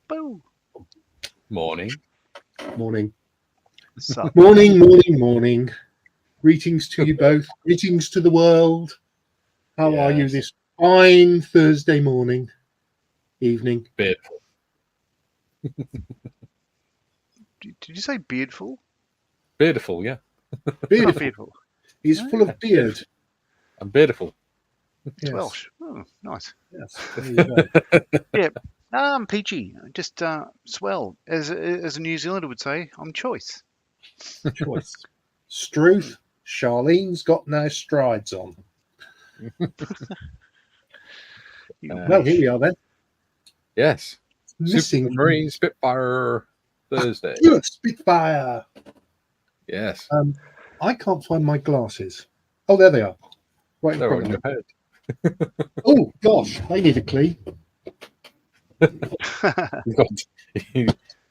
Boo. Morning. Morning. What's up? Morning. Greetings to you both. Greetings to the world. How are you Yes. this fine Thursday morning, evening? Beautiful. Did you say beardful? Beautiful, yeah. Not Beautiful. beardful. He's full of beard. I'm beautiful. It's Yes. Welsh. Oh, nice. Yes. There you go. Yeah. I'm peachy. Just swell. As a New Zealander would say, I'm choice. Choice. Struth. Charlene's got no strides on. Well, here we are then. Yes. Missing Marine Spitfire Thursday. Good Spitfire. Yes. I can't find my glasses. Oh, there they are. Right in They're front on of your me. head. Oh gosh, they need a clean.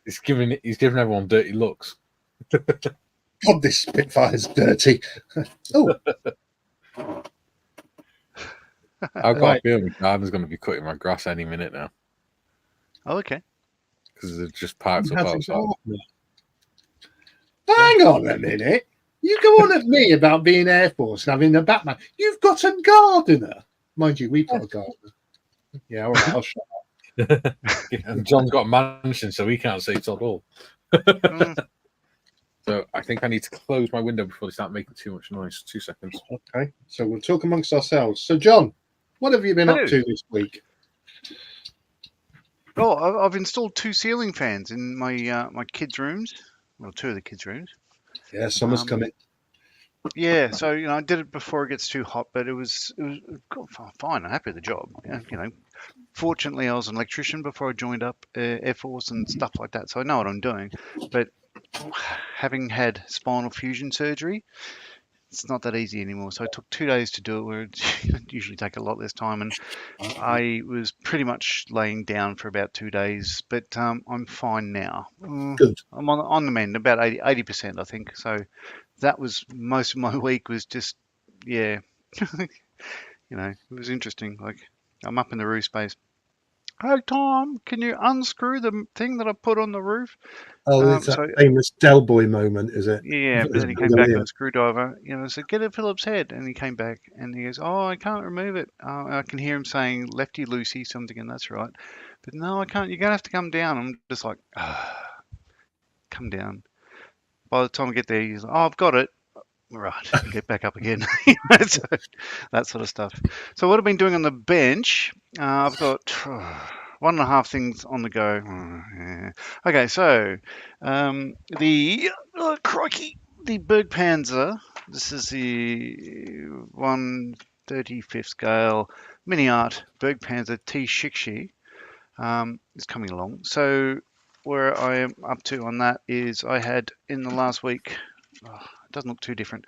He's giving everyone dirty looks. God, this Spitfire's dirty. Oh, I've got Right. a feeling the gardener's going to be cutting my grass any minute now Oh, okay. because they're just parked he up has a outside. gardener. Hang on a minute. You go on at me about being Air Force and having a Batman. You've got a gardener. Mind you, we've got a gardener. Yeah, all right, I'll shut up. And John's got a mansion, so he can't see it at all. Mm, So I think I need to close my window before they start making too much noise. 2 seconds. Okay, so we'll talk amongst ourselves. So, John, what have you been up to this week? Oh, I've installed 2 ceiling fans in my my kids' rooms. Well, 2 of the kids' rooms. Yeah, summer's coming. Yeah, so I did it before it gets too hot, but it was fine. I'm happy with the job. Yeah, fortunately, I was an electrician before I joined up Air Force and stuff like that, so I know what I'm doing. But having had spinal fusion surgery, it's not that easy anymore. So it took 2 days to do it, where it usually take a lot less time. And I was pretty much laying down for about 2 days, but I'm fine now. Good. I'm on the mend, about 80%, I think. So that was most of my week was just, yeah, it was interesting. Like I'm up in the roof space. Hey Tom, can you unscrew the thing that I put on the roof? Oh, it's that famous Del Boy moment, is it? Yeah, but then he came back with a screwdriver. I said, get it Philip's head, and he came back and he goes, oh, I can't remove it. I can hear him saying, lefty loosey something, and that's right. But no, I can't. You're gonna have to come down. I'm just like, come down. By the time I get there, he's like, oh, I've got it. Right, get back up again. So, that sort of stuff. So what I've been doing on the bench, I've got 1.5 things on the go. Okay, so the crikey, the Berg Panzer. This is the 1/35 scale mini art Berg Panzer T Shikshi. Is coming along. So where I am up to on that is I had in the last week. It doesn't look too different,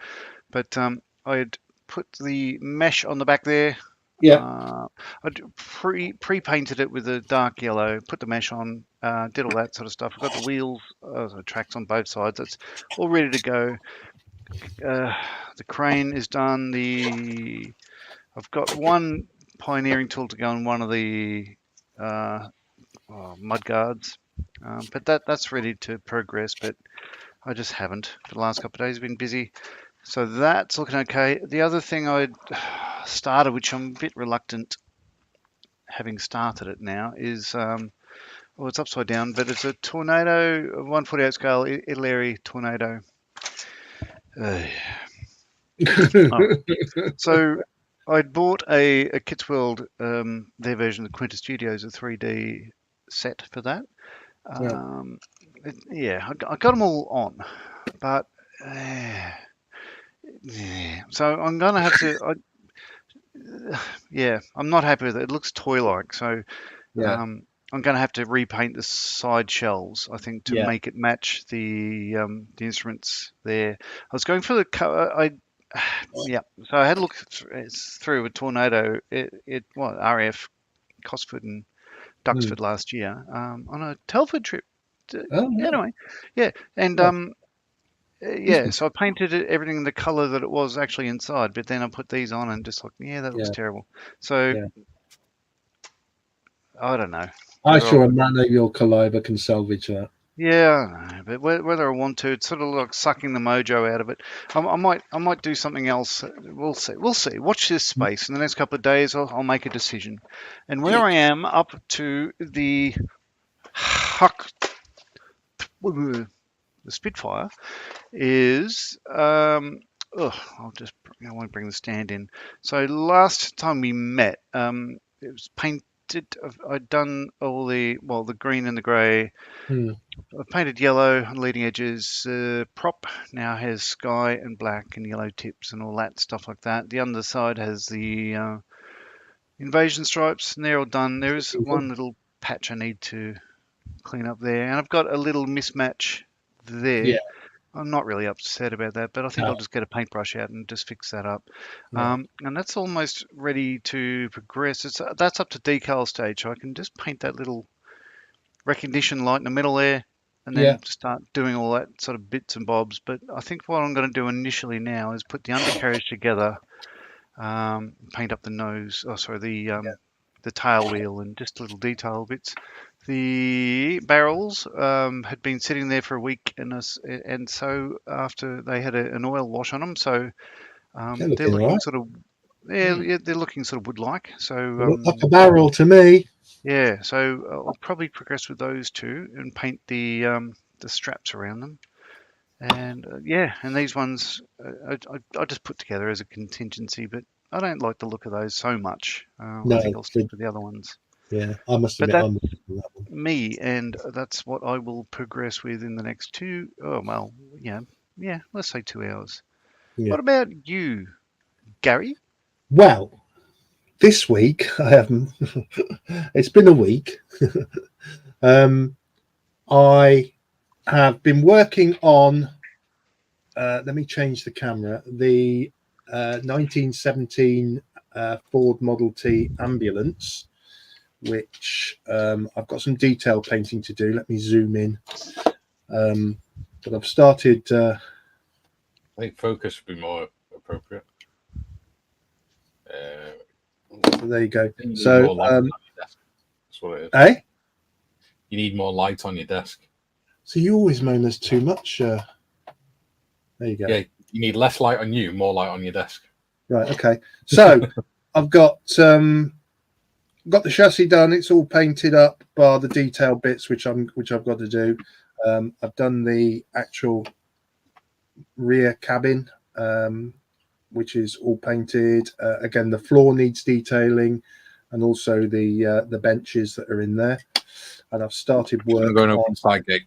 but I had put the mesh on the back there. Yeah. I pre-painted it with a dark yellow, put the mesh on, did all that sort of stuff. I've got the wheels, the tracks on both sides. It's all ready to go. The crane is done. I've got one pioneering tool to go on one of the mud guards, but that's ready to progress. But I just haven't. For the last couple of days, I've been busy. So that's looking okay. The other thing I'd started, which I'm a bit reluctant having started it now, is, well, it's upside down, but it's a tornado, a 148 scale Italeri tornado. So I'd bought a Kits World, their version of the Quinta Studios, a 3D set for that. Yeah, I got them all on, but so I'm gonna have to. I'm not happy with it. It looks toy-like, so I'm gonna have to repaint the side shells, I think, to make it match the instruments there. I was going for the so I had a look through a Tornado, RAF Cosford and Duxford last year on a Telford trip. Anyway, yeah, and so I painted everything the color that it was actually inside, but then I put these on and just like, that looks terrible. So I don't know. I'm Whether sure I- a man of your caliber can salvage that. Yeah, I don't know, but whether I want to, it's sort of like sucking the mojo out of it. I might do something else. We'll see. We'll see. Watch this space. In the next couple of days, I'll make a decision. And where I am up to the Huck, the Spitfire is I want to bring the stand in. So last time we met, it was painted. I'd done all the green and the grey. Hmm. I've painted yellow on leading edges. Prop now has sky and black and yellow tips and all that stuff like that. The underside has the invasion stripes, and they're all done. There is one little patch I need to clean up there, and I've got a little mismatch there. Yeah. I'm not really upset about that, but I think No, I'll just get a paintbrush out and just fix that up. no. And that's almost ready to progress. That's up to decal stage, so I can just paint that little recognition light in the middle there, and Yeah. then start doing all that sort of bits and bobs. But I think what I'm going to do initially now is put the undercarriage together, paint up the nose. Oh, sorry, the tail wheel and just little detail bits. The barrels had been sitting there for a week, and so after they had an oil wash on them, so They're they're looking all looking right. sort of they're looking sort of wood-like. So They look like a barrel to me. yeah, so I'll probably progress with those two and paint the straps around them. And yeah, and these ones I just put together as a contingency, but I don't like the look of those so much. I No, think I'll stick with the other ones. yeah. I must But admit, that's I'm with that one. me, and that's what I will progress with in the next two. Oh well, yeah, let's say 2 hours. Yeah. What about you, Gary? Well, this week I haven't. It's been a week. I have been working on. Let me change the camera. The 1917 Ford Model T ambulance, which I've got some detail painting to do. Let me zoom in. But I've started. I think focus would be more appropriate. So there you go. You need So, more light on your desk. That's what it is. eh? You need more light on your desk. So you always moan there's too much. There you go. Yeah, you need less light on you, more light on your desk. Right. Okay. So I've got the chassis done. It's all painted up, bar the detail bits, which I've got to do. I've done the actual rear cabin, which is all painted. Again, the floor needs detailing, and also the benches that are in there. And I've started work. I'm going to open side gate.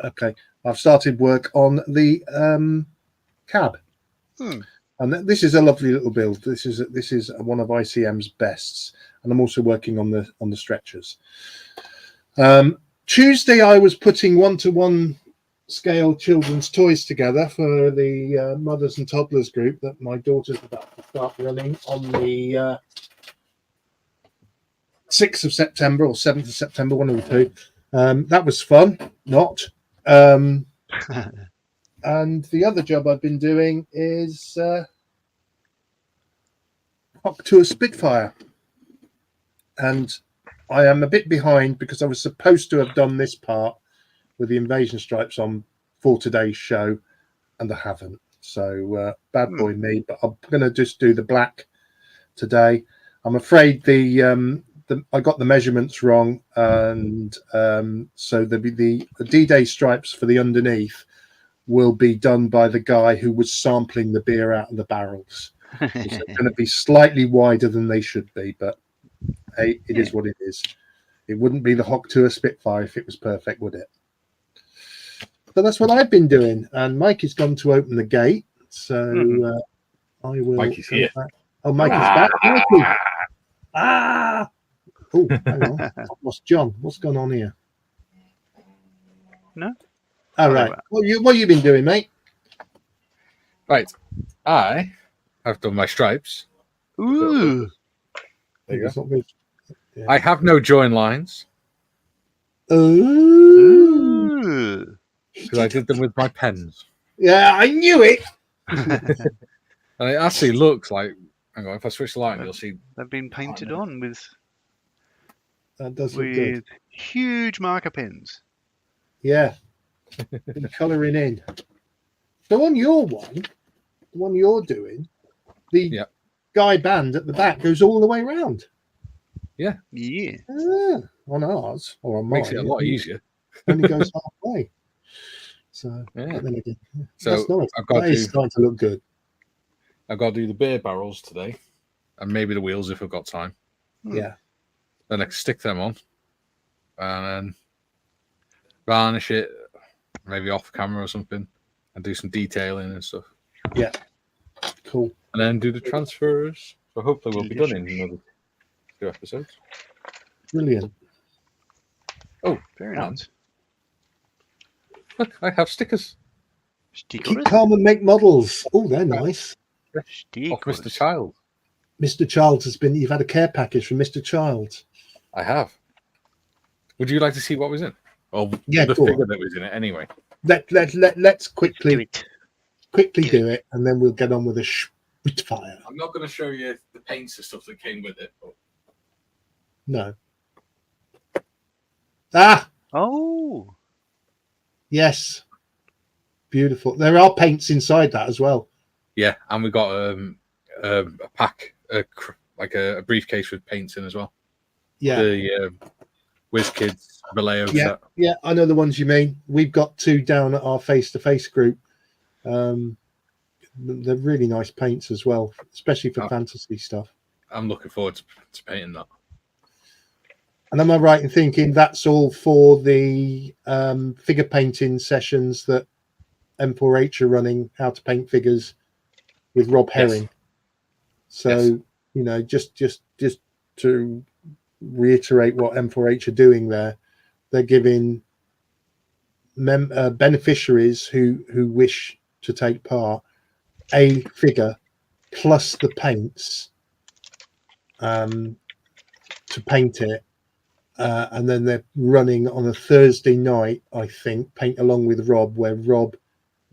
Okay, I've started work on the cab. And this is a lovely little build. This is one of ICM's bests, and I'm also working on the stretchers. Tuesday, I was putting 1-to-1 scale children's toys together for the mothers and toddlers group that my daughter's about to start running on the 6th of September or 7th of September, one of the two. That was fun. Not. And the other job I've been doing is up to a Spitfire. And I am a bit behind because I was supposed to have done this part with the invasion stripes on for today's show, and I haven't. So bad boy me, but I'm going to just do the black today. I'm afraid I got the measurements wrong, and so the D-Day stripes for the underneath will be done by the guy who was sampling the beer out of the barrels. It's going to be slightly wider than they should be, but hey, it is what it is. It wouldn't be the Hock to a Spitfire if it was perfect, would it? So that's what I've been doing. And Mikey's gone to open the gate, so I will. Mikey's here. Back. Oh, Mikey's back. Mikey. Ah! Oh, hang on. I've lost John. What's going on here? No. All right. What you been doing, mate? Right. I have done my stripes. Ooh. There you go. Yeah. I have no join lines Ooh. because I did them with my pens. Yeah, I knew it. And it actually looks like. Hang on, if I switch the light, on, you'll see. They've been painted on with. That does look good. with huge marker pens. Yeah. And colouring in. So on your one, the one you're doing, the Yeah. guy band at the back goes all the way around. Yeah. On ours or on Makes mine, it a lot easier. only goes halfway. So, Yeah. but then again, So that's nice. I've got That is starting to look good. I've got to do the beer barrels today, and maybe the wheels if I've got time. Yeah. Then I can stick them on, and then varnish it, maybe off camera or something, and do some detailing and stuff. Yeah. Cool. And then do the transfers. So hopefully we'll be done in another 2 episodes. Brilliant. Oh, Very and nice. look, I have stickers. Keep Stickers. calm and make models. Oh, they're nice. Off Stickers. Mr. Child. Mr. Childs you've had a care package from Mr. Childs. I have. Would you like to see what was in? Or Yeah, the go figure on. that was in it anyway? Let's quickly Do it. do it, and then we'll get on with the Spitfire. I'm not going to show you the paints and stuff that came with it. But... No. Ah, Oh. yes. Beautiful. There are paints inside that as well. Yeah, and we got a pack, like a briefcase with paints in as well. Yeah. The WizKids Vallejo Yeah. set. Yeah, I know the ones you mean. We've got 2 down at our face-to-face group. They're really nice paints as well, especially for fantasy stuff. I'm looking forward to painting that. And am I right in thinking that's all for the figure painting sessions that M4H are running, how to paint figures with Rob Herring? Yes. So, Yes. you know, just to reiterate what M4H are doing there, they're giving beneficiaries who wish to take part a figure plus the paints to paint it. And then they're running on a Thursday night, I think, Paint Along with Rob, where Rob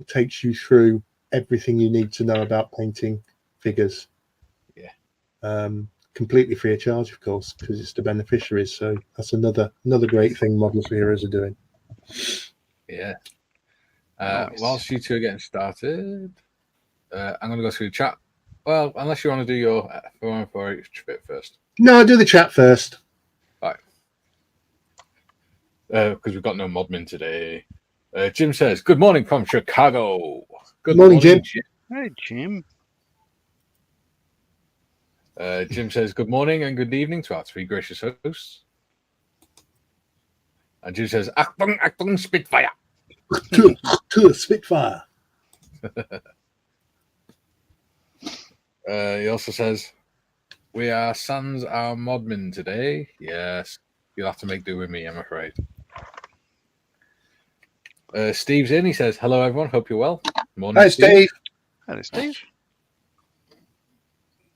takes you through everything you need to know about painting figures. Yeah. Completely free of charge, of course, because it's the beneficiaries. So that's another great thing Models for Heroes are doing. Yeah. Nice. Whilst you two are getting started, I'm going to go through the chat. Well, unless you want to do your 4H bit first. No, do the chat first. Right. Because we've got no modmin today. Jim says, good morning from Chicago. Good Morning, Jim. Hey, Jim. Jim says, good morning and good evening to our 3 gracious hosts. And Jim says, Achtung, Achtung, Spitfire. to the Spitfire. He also says, we are sans our modmin today. Yes, you'll have to make do with me, I'm afraid. Steve's in. He says, hello, everyone. Hope you're well. Morning, Hi, Steve. Hello, Steve.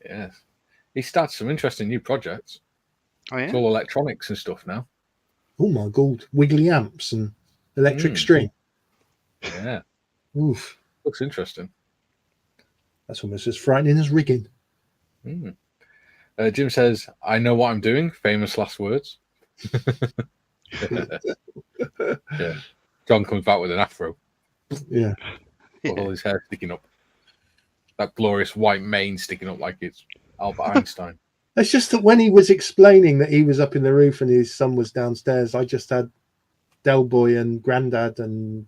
Yes. He started some interesting new projects. Oh, yeah? It's all electronics and stuff now. Oh, my God. Wiggly amps and electric string. Yeah. Oof. Looks interesting. That's almost as frightening as rigging. Jim says, I know what I'm doing. Famous last words. Yeah. John comes back with an afro. Yeah. With all his hair sticking up. That glorious white mane sticking up like it's Albert Einstein. It's just that when he was explaining that he was up in the roof and his son was downstairs, I just had Del Boy and Grandad and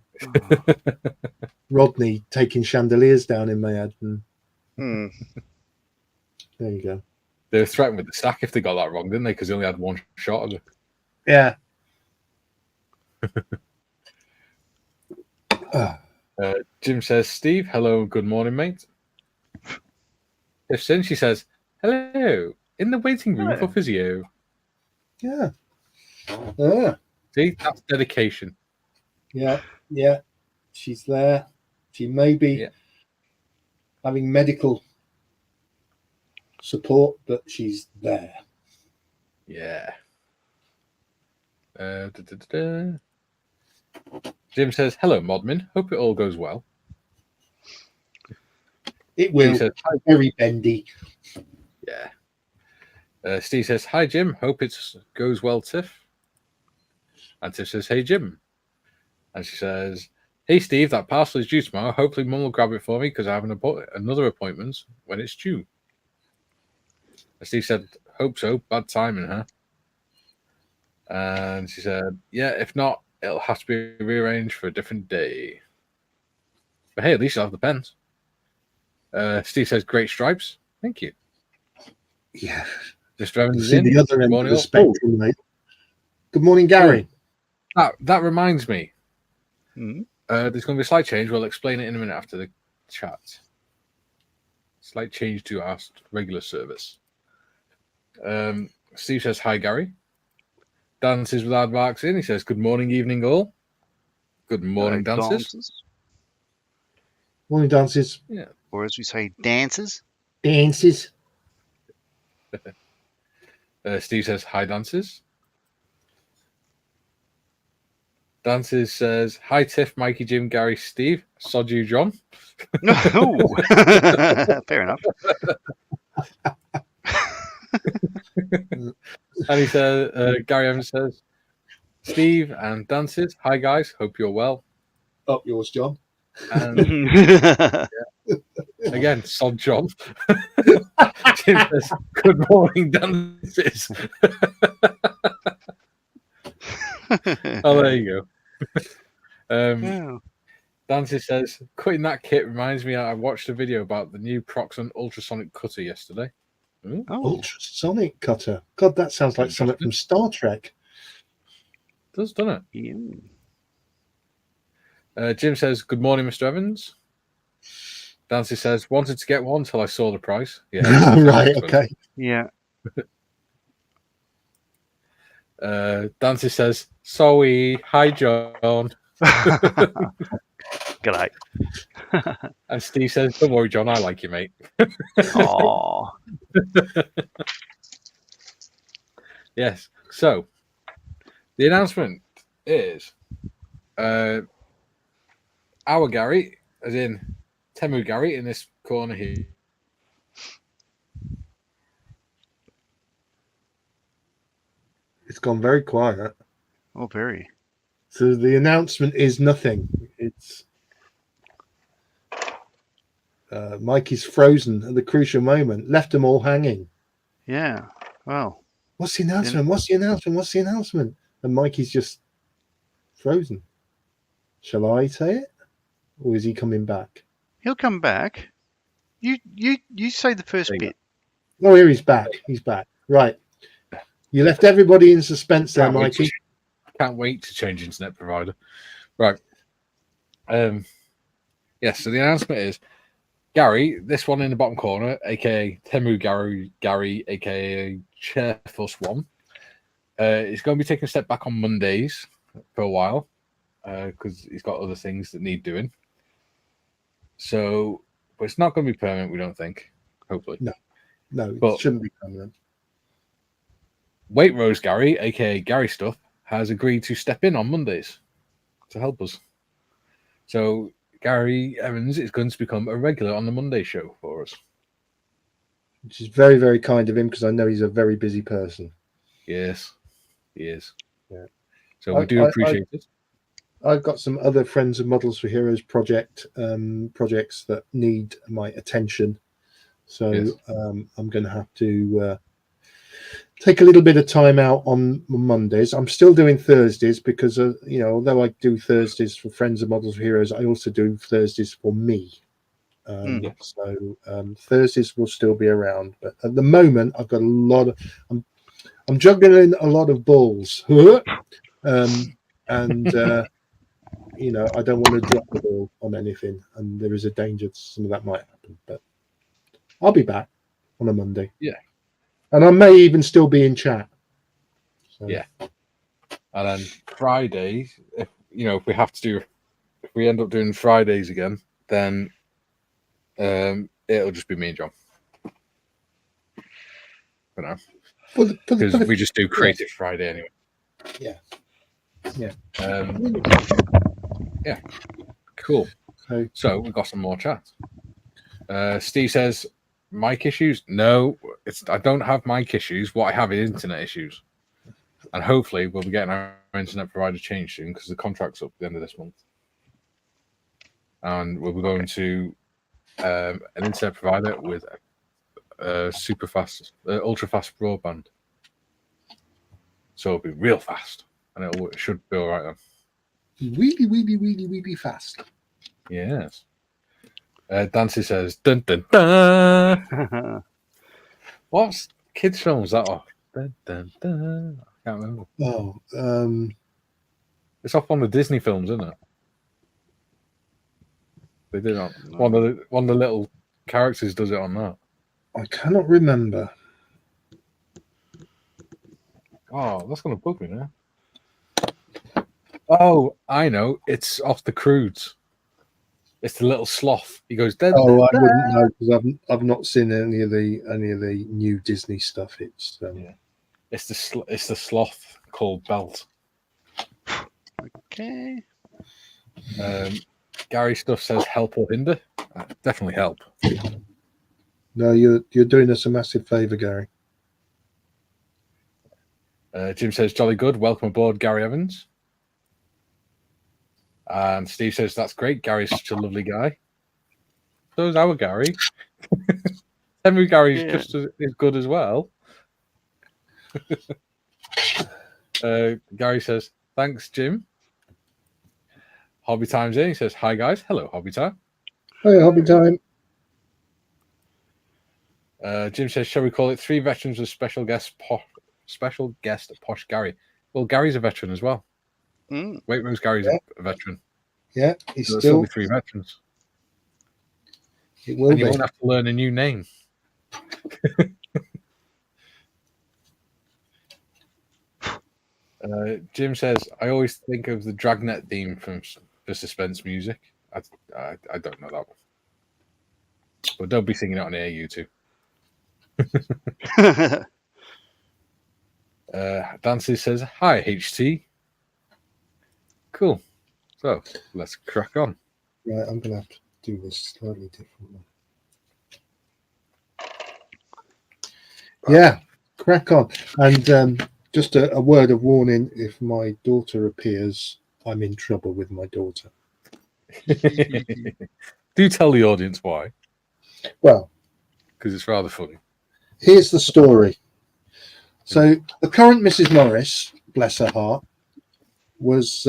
Rodney taking chandeliers down in my head. And there you go. They were threatened with the sack if they got that wrong, didn't they? Because they only had one shot of it. Yeah. Jim says, Steve, hello, good morning, mate. If Sin, she says, hello, in the waiting room for physio. Yeah. See, that's dedication. Yeah. Yeah. She's there. She may be having medical support, but she's there. Yeah. Jim says, hello, Modmin. Hope it all goes well. It will. He says, very bendy. yeah. Steve says, "Hi Jim, hope it goes well, Tiff." And Tiff says, "Hey Jim," and she says, "Hey Steve, that parcel is due tomorrow. Hopefully Mum will grab it for me because I have another appointment when it's due." And Steve said, "Hope so. Bad timing, huh?" And she said, "Yeah, if not, it'll have to be rearranged for a different day. But hey, at least I'll have the pens." Steve says, "Great stripes. Thank you." Yeah. Just driving See the other end of the spectrum, mate. Good morning, Gary. That reminds me. Hmm? There's going to be a slight change. We'll explain it in a minute after the chat. Slight change to our regular service. Steve says, "Hi, Gary." Dances with Aardvarks in. He says, "Good morning, evening, all." Good morning, dances. Morning, dances. Yeah. Or as we say, dances. Dances. Steve says, "Hi, dances." Dances says, "Hi, Tiff, Mikey, Jim, Gary, Steve. Sod you, John." Oh, fair enough. And he says, Gary Evans says, "Steve and dances, hi guys, hope you're well." Up yours, John. And again, sod John. Jim says, "Good morning, dances." Oh, there you go. Yeah. Dances says, "Cutting that kit reminds me I watched a video about the new Proxon ultrasonic cutter yesterday." Ooh. Oh, Ultrasonic cutter. God, that sounds like something from Star Trek. Does, doesn't yeah. it? Jim says, "Good morning, Mr. Evans." Dancy says, "Wanted to get one till I saw the price." Yeah. Right, okay. Yeah. Dancy says, "Sorry, hi John." G'day. And Steve says, "Don't worry, John, I like you, mate." Aww. Yes. So the announcement is our Gary, as in Temu Gary, in this corner here. It's gone very quiet. Oh, very. So the announcement is nothing. It's Mikey's frozen at the crucial moment, left them all hanging. Yeah. Well. What's the announcement? What's the announcement? What's the announcement? And Mikey's just frozen. Shall I say it? Or is he coming back? He'll come back. You say the first bit. Oh, here he's back. He's back. Right. You left everybody in suspense there, Mikey. Can't wait to change internet provider. Right. Yes, so the announcement is Gary, this one in the bottom corner, aka Temu Gary, aka Chairfuss One, is going to be taking a step back on Mondays for a while because he's got other things that need doing. So, but it's not going to be permanent, we don't think. Hopefully, no, it shouldn't be permanent. Waitrose Gary, aka Gary Stuff, has agreed to step in on Mondays to help us. So Gary Evans is going to become a regular on the Monday show for us. Which is very, very kind of him because I know he's a very busy person. Yes, he is. Yeah. So we do appreciate it. I've got some other Friends of Models for Heroes projects that need my attention. So Yes. I'm going to have to take a little bit of time out on Mondays. I'm still doing Thursdays because, although I do Thursdays for Friends of Models for Heroes, I also do Thursdays for me. So Thursdays will still be around. But at the moment, I've got a lot of... I'm juggling a lot of balls. I don't want to drop the ball on anything. And there is a danger some of that might happen. But I'll be back on a Monday. Yeah. And I may even still be in chat. So. Yeah. And then Fridays, if we end up doing Fridays again, then it'll just be me and John. For now. Because we just do Creative Friday anyway. Yeah. Yeah. Yeah. Cool. So we've got some more chat. Steve says, mic issues? No, I don't have mic issues. What I have is internet issues, and hopefully we'll be getting our internet provider changed soon because the contract's up at the end of this month, and we'll be going to an internet provider with super fast, ultra fast broadband. So it'll be real fast, and it should be all right then. Really, really, really, really fast. Yes. Dancy says, dun dun dun. What kids' film is that off? Dun, dun, dun. I can't remember. Oh, It's off one of the Disney films, isn't it? They did it on one of the little characters does it on that. I cannot remember. Oh, that's gonna bug me now. Oh, I know. It's off the Croods. It's the little sloth. He goes, dun, Oh, I dun, wouldn't know because I've not seen any of the new Disney stuff. It's It's the sloth called Belt. Okay. Gary Stuff says help or hinder. Definitely help. No, you're doing us a massive favour, Gary. Jim says jolly good. Welcome aboard, Gary Evans. And Steve says that's great. Gary's such a lovely guy. So is our Gary. Henry Gary's just as good as well. Gary says thanks, Jim. Hobby Time's in. He says hi guys. Hello, Hobby Time. Hey, Hobby Time. Jim says shall we call it 3 veterans with special guest Posh Gary? Well, Gary's a veteran as well. Waitrose Gary's a veteran. Yeah, he's so still be 3 veterans. It will and be. you won't have to learn a new name. Jim says, I always think of the Dragnet theme from the Suspense music. I don't know that one. But don't be singing it on air, you two. Dancy says, hi, HT. Cool. So, let's crack on. Right, I'm going to have to do this slightly differently. Yeah, crack on. And just a word of warning, if my daughter appears, I'm in trouble with my daughter. Do tell the audience why. Well, because it's rather funny. Here's the story. So the current Mrs. Morris, bless her heart, was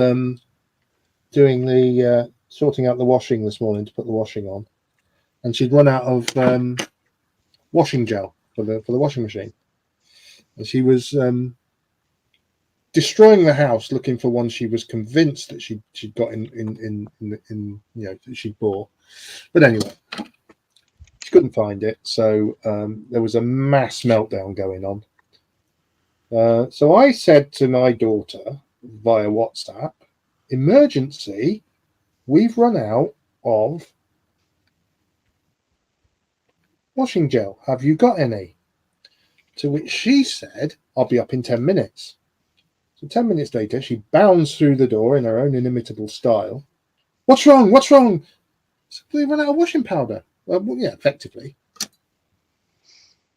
doing the sorting out the washing this morning to put the washing on, and she'd run out of washing gel for the washing machine, and she was destroying the house looking for one she was convinced that she'd got in that she'd bought, but anyway, she couldn't find it, so there was a mass meltdown going on. So I said to my daughter via WhatsApp, emergency, we've run out of washing gel. Have you got any? To which she said, I'll be up in 10 minutes. So 10 minutes later, she bounds through the door in her own inimitable style. What's wrong? What's wrong? So we run out of washing powder. Well, yeah, effectively.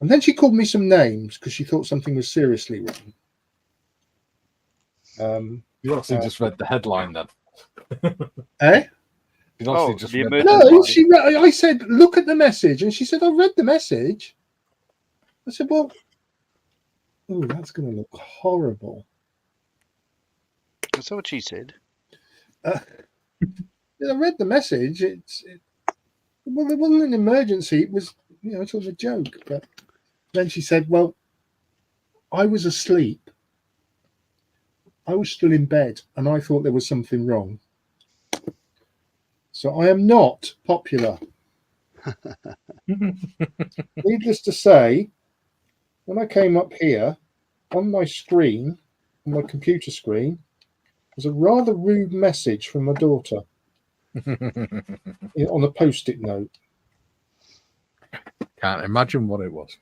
And then she called me some names because she thought something was seriously wrong. You obviously just read the headline then. Eh? You obviously just read no, I said, look at the message. And she said, I read the message. I said, well, oh, that's going to look horrible. Is that what she said? I read the message. Well, it wasn't an emergency. It was, sort of a joke. But then she said, well, I was asleep. I was still in bed and I thought there was something wrong. So I am not popular. Needless to say, when I came up here, on my screen, on my computer screen, was a rather rude message from my daughter on a post-it note. Can't imagine what it was.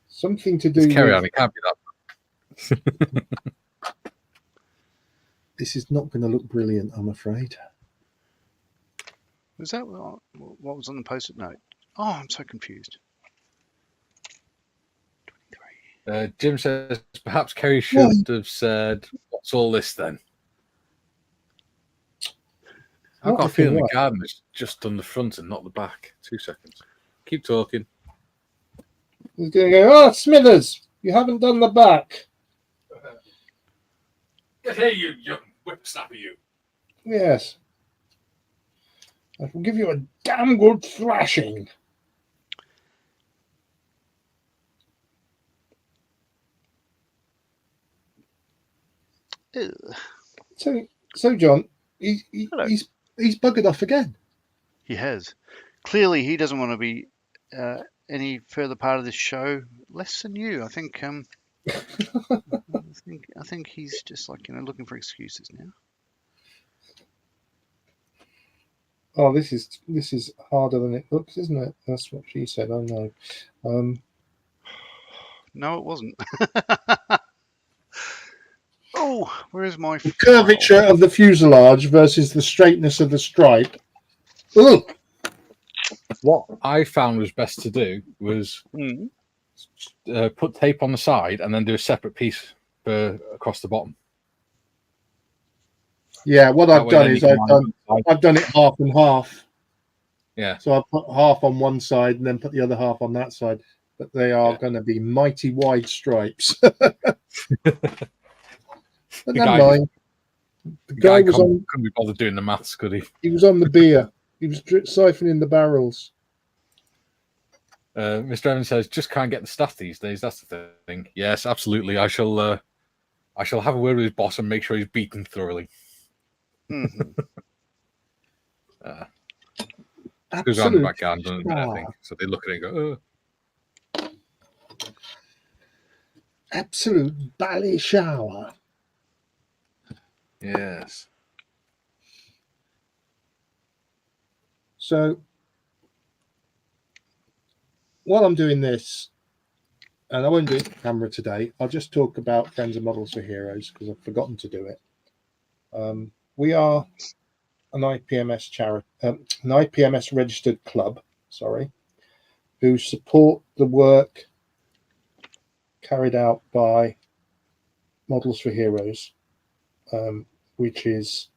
Something to do Just carry with... on, it can't be that. This is not going to look brilliant, I'm afraid. Was that what was on the post-it note? Oh, I'm so confused. Jim says perhaps Kerry should have said, "What's all this then?" I've got a feeling the garden is just on the front and not the back. 2 seconds. Keep talking. He's going to go, Smithers, you haven't done the back. Get here, you young whipsnapper, you. Yes. I will give you a damn good thrashing. Ew. So John, he's buggered off again. He has. Clearly, he doesn't want to be any further part of this show. Less than you, I think. I think he's just like looking for excuses now. Oh, this is harder than it looks, isn't it? That's what she said. I know. No, it wasn't. Oh, where's my the curvature of the fuselage versus the straightness of the stripe. Ugh. What I found was best to do was put tape on the side and then do a separate piece across the bottom. Yeah, what I've done is I've done it half and half. Yeah. So I put half on one side and then put the other half on that side. But they are going to be mighty wide stripes. But never mind. The guy was on. Couldn't be bothered doing the maths, could he? He was on the beer. He was siphoning the barrels. Mr. Evans says, "Just can't get the staff these days. That's the thing." Yes, absolutely. I shall have a word with his boss and make sure he's beaten thoroughly. Mm-hmm. Goes around the back garden, I think. So they look at it and go, "Oh." Absolute bally shower. Yes. So while I'm doing this, and I won't do it on camera today, I'll just talk about Friends of Models for Heroes because I've forgotten to do it. We are an IPMS charity, an IPMS registered club, who support the work carried out by Models for Heroes, which is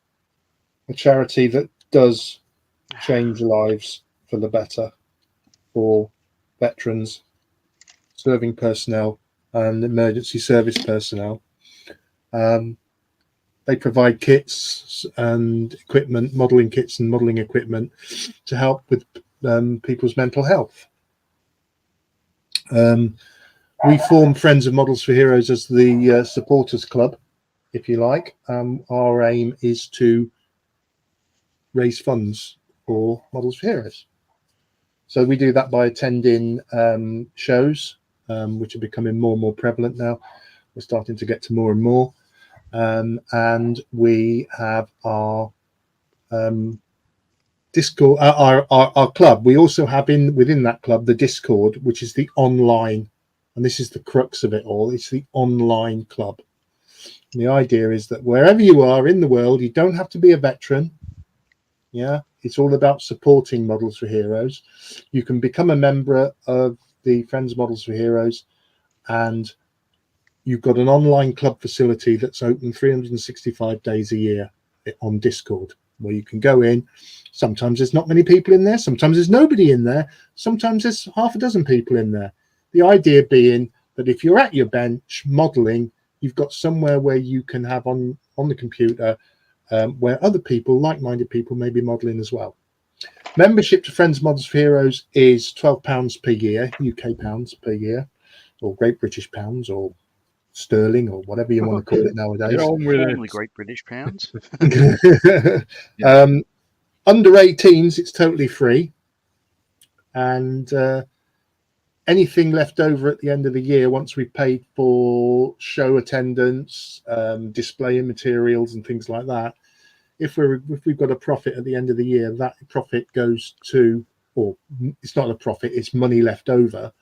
a charity that does change lives for the better for veterans, serving personnel, and emergency service personnel. They provide kits and equipment, modelling kits and modelling equipment to help with people's mental health. We formed Friends of Models for Heroes as the supporters club, if you like. Our aim is to raise funds for Models for Heroes. So we do that by attending shows, which are becoming more and more prevalent now. We're starting to get to more and more. And we have our Discord, our club. We also have within that club the Discord, which is the online, and this is the crux of it all. It's the online club. And the idea is that wherever you are in the world, you don't have to be a veteran. Yeah, it's all about supporting Models for Heroes. You can become a member of the Friends Models for Heroes, and you've got an online club facility that's open 365 days a year on Discord, where you can go in. Sometimes there's not many people in there. Sometimes there's nobody in there. Sometimes there's half a dozen people in there. The idea being that if you're at your bench modeling, you've got somewhere where you can have on the computer where other people, like-minded people, may be modeling as well. Membership to Friends Models for Heroes is £12 per year, UK pounds per year, or Great British pounds, or sterling, or whatever you want to call it nowadays. Formerly Great British pounds. Under 18s, it's totally free, and anything left over at the end of the year, once we've paid for show attendance, display materials, and things like that, if we've got a profit at the end of the year, that profit goes to, or it's not a profit, it's money left over.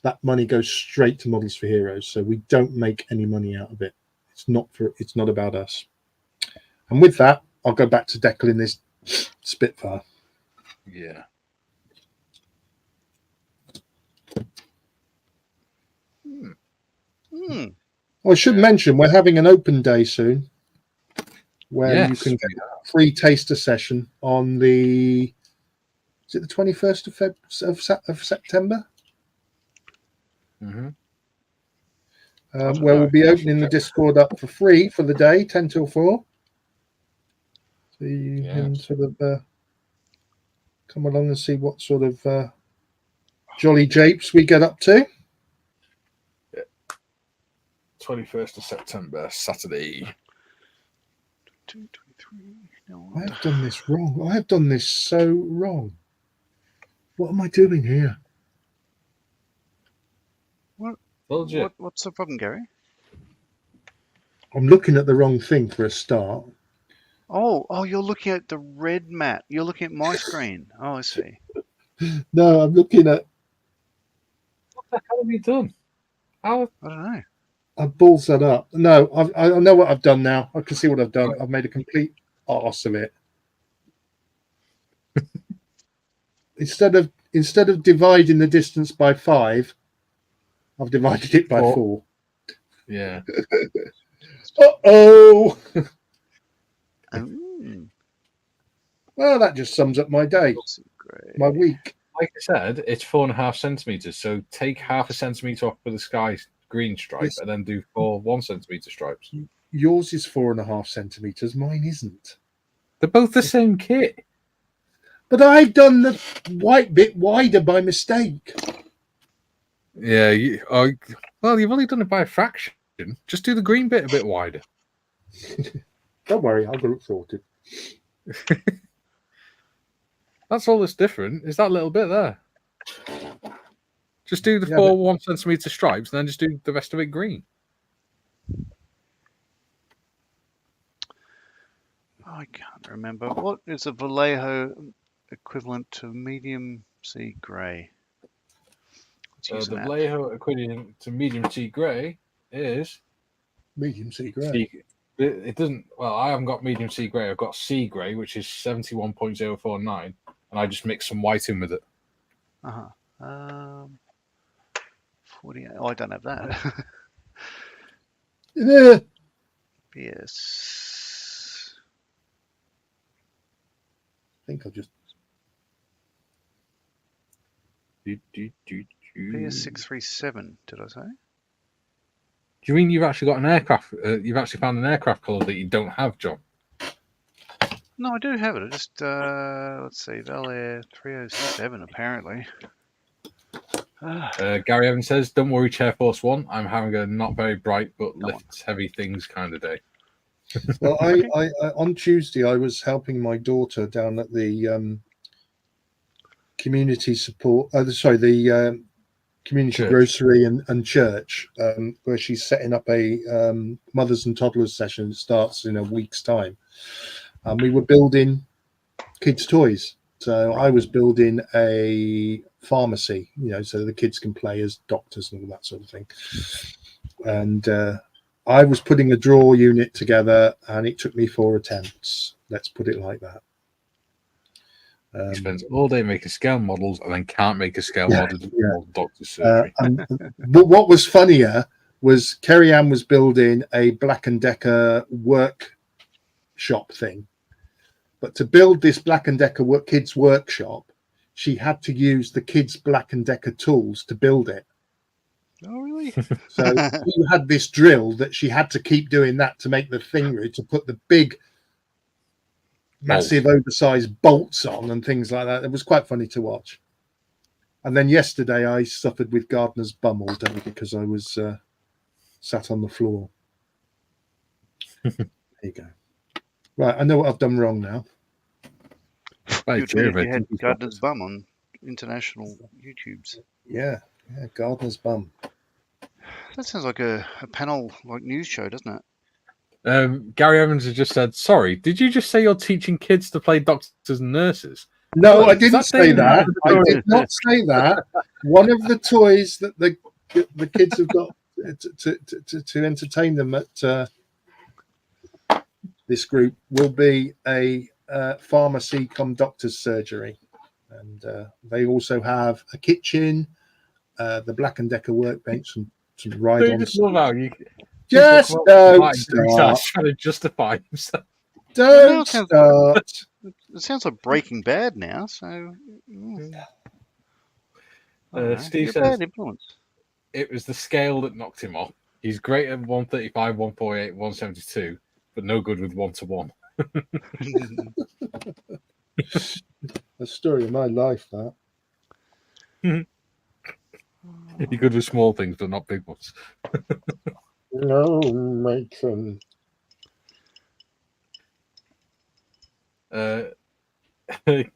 That money goes straight to Models for Heroes, so we don't make any money out of it. It's not about us. And with that, I'll go back to deckling this Spitfire. Yeah. I should mention we're having an open day soon, where you Yes, can get a free taster session on the. Is it the 21st of September? Mm-hmm. Where we'll be opening the Discord up for free for the day, 10 till 4. So you can sort of come along and see what sort of jolly japes we get up to. 21st of September, Saturday. 223. No, I have done this wrong. I have done this so wrong. What am I doing here? What's the problem, Gary? I'm looking at the wrong thing for a start. Oh, you're looking at the red mat. You're looking at my screen. Oh, I see. No, I'm looking at. What the hell have you done? I don't know. I balls that up. No, I know what I've done now. I can see what I've done. I've made a complete arse of it. Instead of dividing the distance by 5, I've divided it by 4. Yeah. Uh-oh. Well, that just sums up my day, my week. Like I said, it's 4.5 centimeters. So take 0.5 centimeter off with the sky green stripe, and then do 4 1 centimeter stripes. Yours is 4.5 centimeters. Mine isn't. They're both the same kit. But I've done the white bit wider by mistake. Yeah. Well, you've only done it by a fraction. Just do the green bit a bit wider. Don't worry, I'll get it sorted. That's all that's different. Is that little bit there? Just do the 4 1 centimeter stripes, and then just do the rest of it green. I can't remember. What is a Vallejo equivalent to medium sea grey? The Vallejo equivalent to medium sea grey is medium sea grey. It doesn't. Well, I haven't got medium sea grey. I've got sea grey, which is 71.049, and I just mix some white in with it. 48. Oh, I don't have that. Yeah. Yes. I think I'll just. PS637. Did I say? Do you mean you've actually got an aircraft? You've actually found an aircraft colour that you don't have, John? No, I do have it. I just let's see, Valer 307 apparently. Gary Evans says, "Don't worry, Chair Force One. I'm having a not very bright but lifts heavy things kind of day." Well, I on Tuesday I was helping my daughter down at the community support. The community church. Grocery and church, where she's setting up a mothers and toddlers session that starts in a week's time. We were building kids' toys. So I was building a pharmacy, so the kids can play as doctors and all that sort of thing. And I was putting a drawer unit together, and it took me 4 attempts. Let's put it like that. He spends all day making scale models and then can't make a scale model for doctor's surgery. But what was funnier was Kerry Ann was building a Black & Decker workshop thing. But to build this Black & Decker kids workshop, she had to use the kids' Black & Decker tools to build it. Oh, really? So she had this drill that she had to keep doing that to make the thing, to put the big, massive, oversized bolts on and things like that. It was quite funny to watch. And then yesterday I suffered with gardener's bum all day because I was sat on the floor. There you go. Right, I know what I've done wrong now. You had gardener's bum on international YouTubes. Yeah, gardener's bum. That sounds like a panel news show, doesn't it? Gary Evans has just said, "Sorry, did you just say you're teaching kids to play doctors and nurses?" No, I didn't say that. I did not say that. One of the toys that the kids have got to entertain them at this group will be a pharmacy cum doctor's surgery, and they also have a kitchen, the Black and Decker workbench and some I ride-ons. just love how you Just people come up don't with the line and he start. starts trying to justify himself. Don't it sounds- start. It sounds like Breaking Bad now. So, I don't know. Steve You're a says bad influence. it was the scale that knocked him off. He's great at 135, 148, 172, but no good with 1-to-1. The story of my life, that. You're good with small things, but not big ones. No, matron.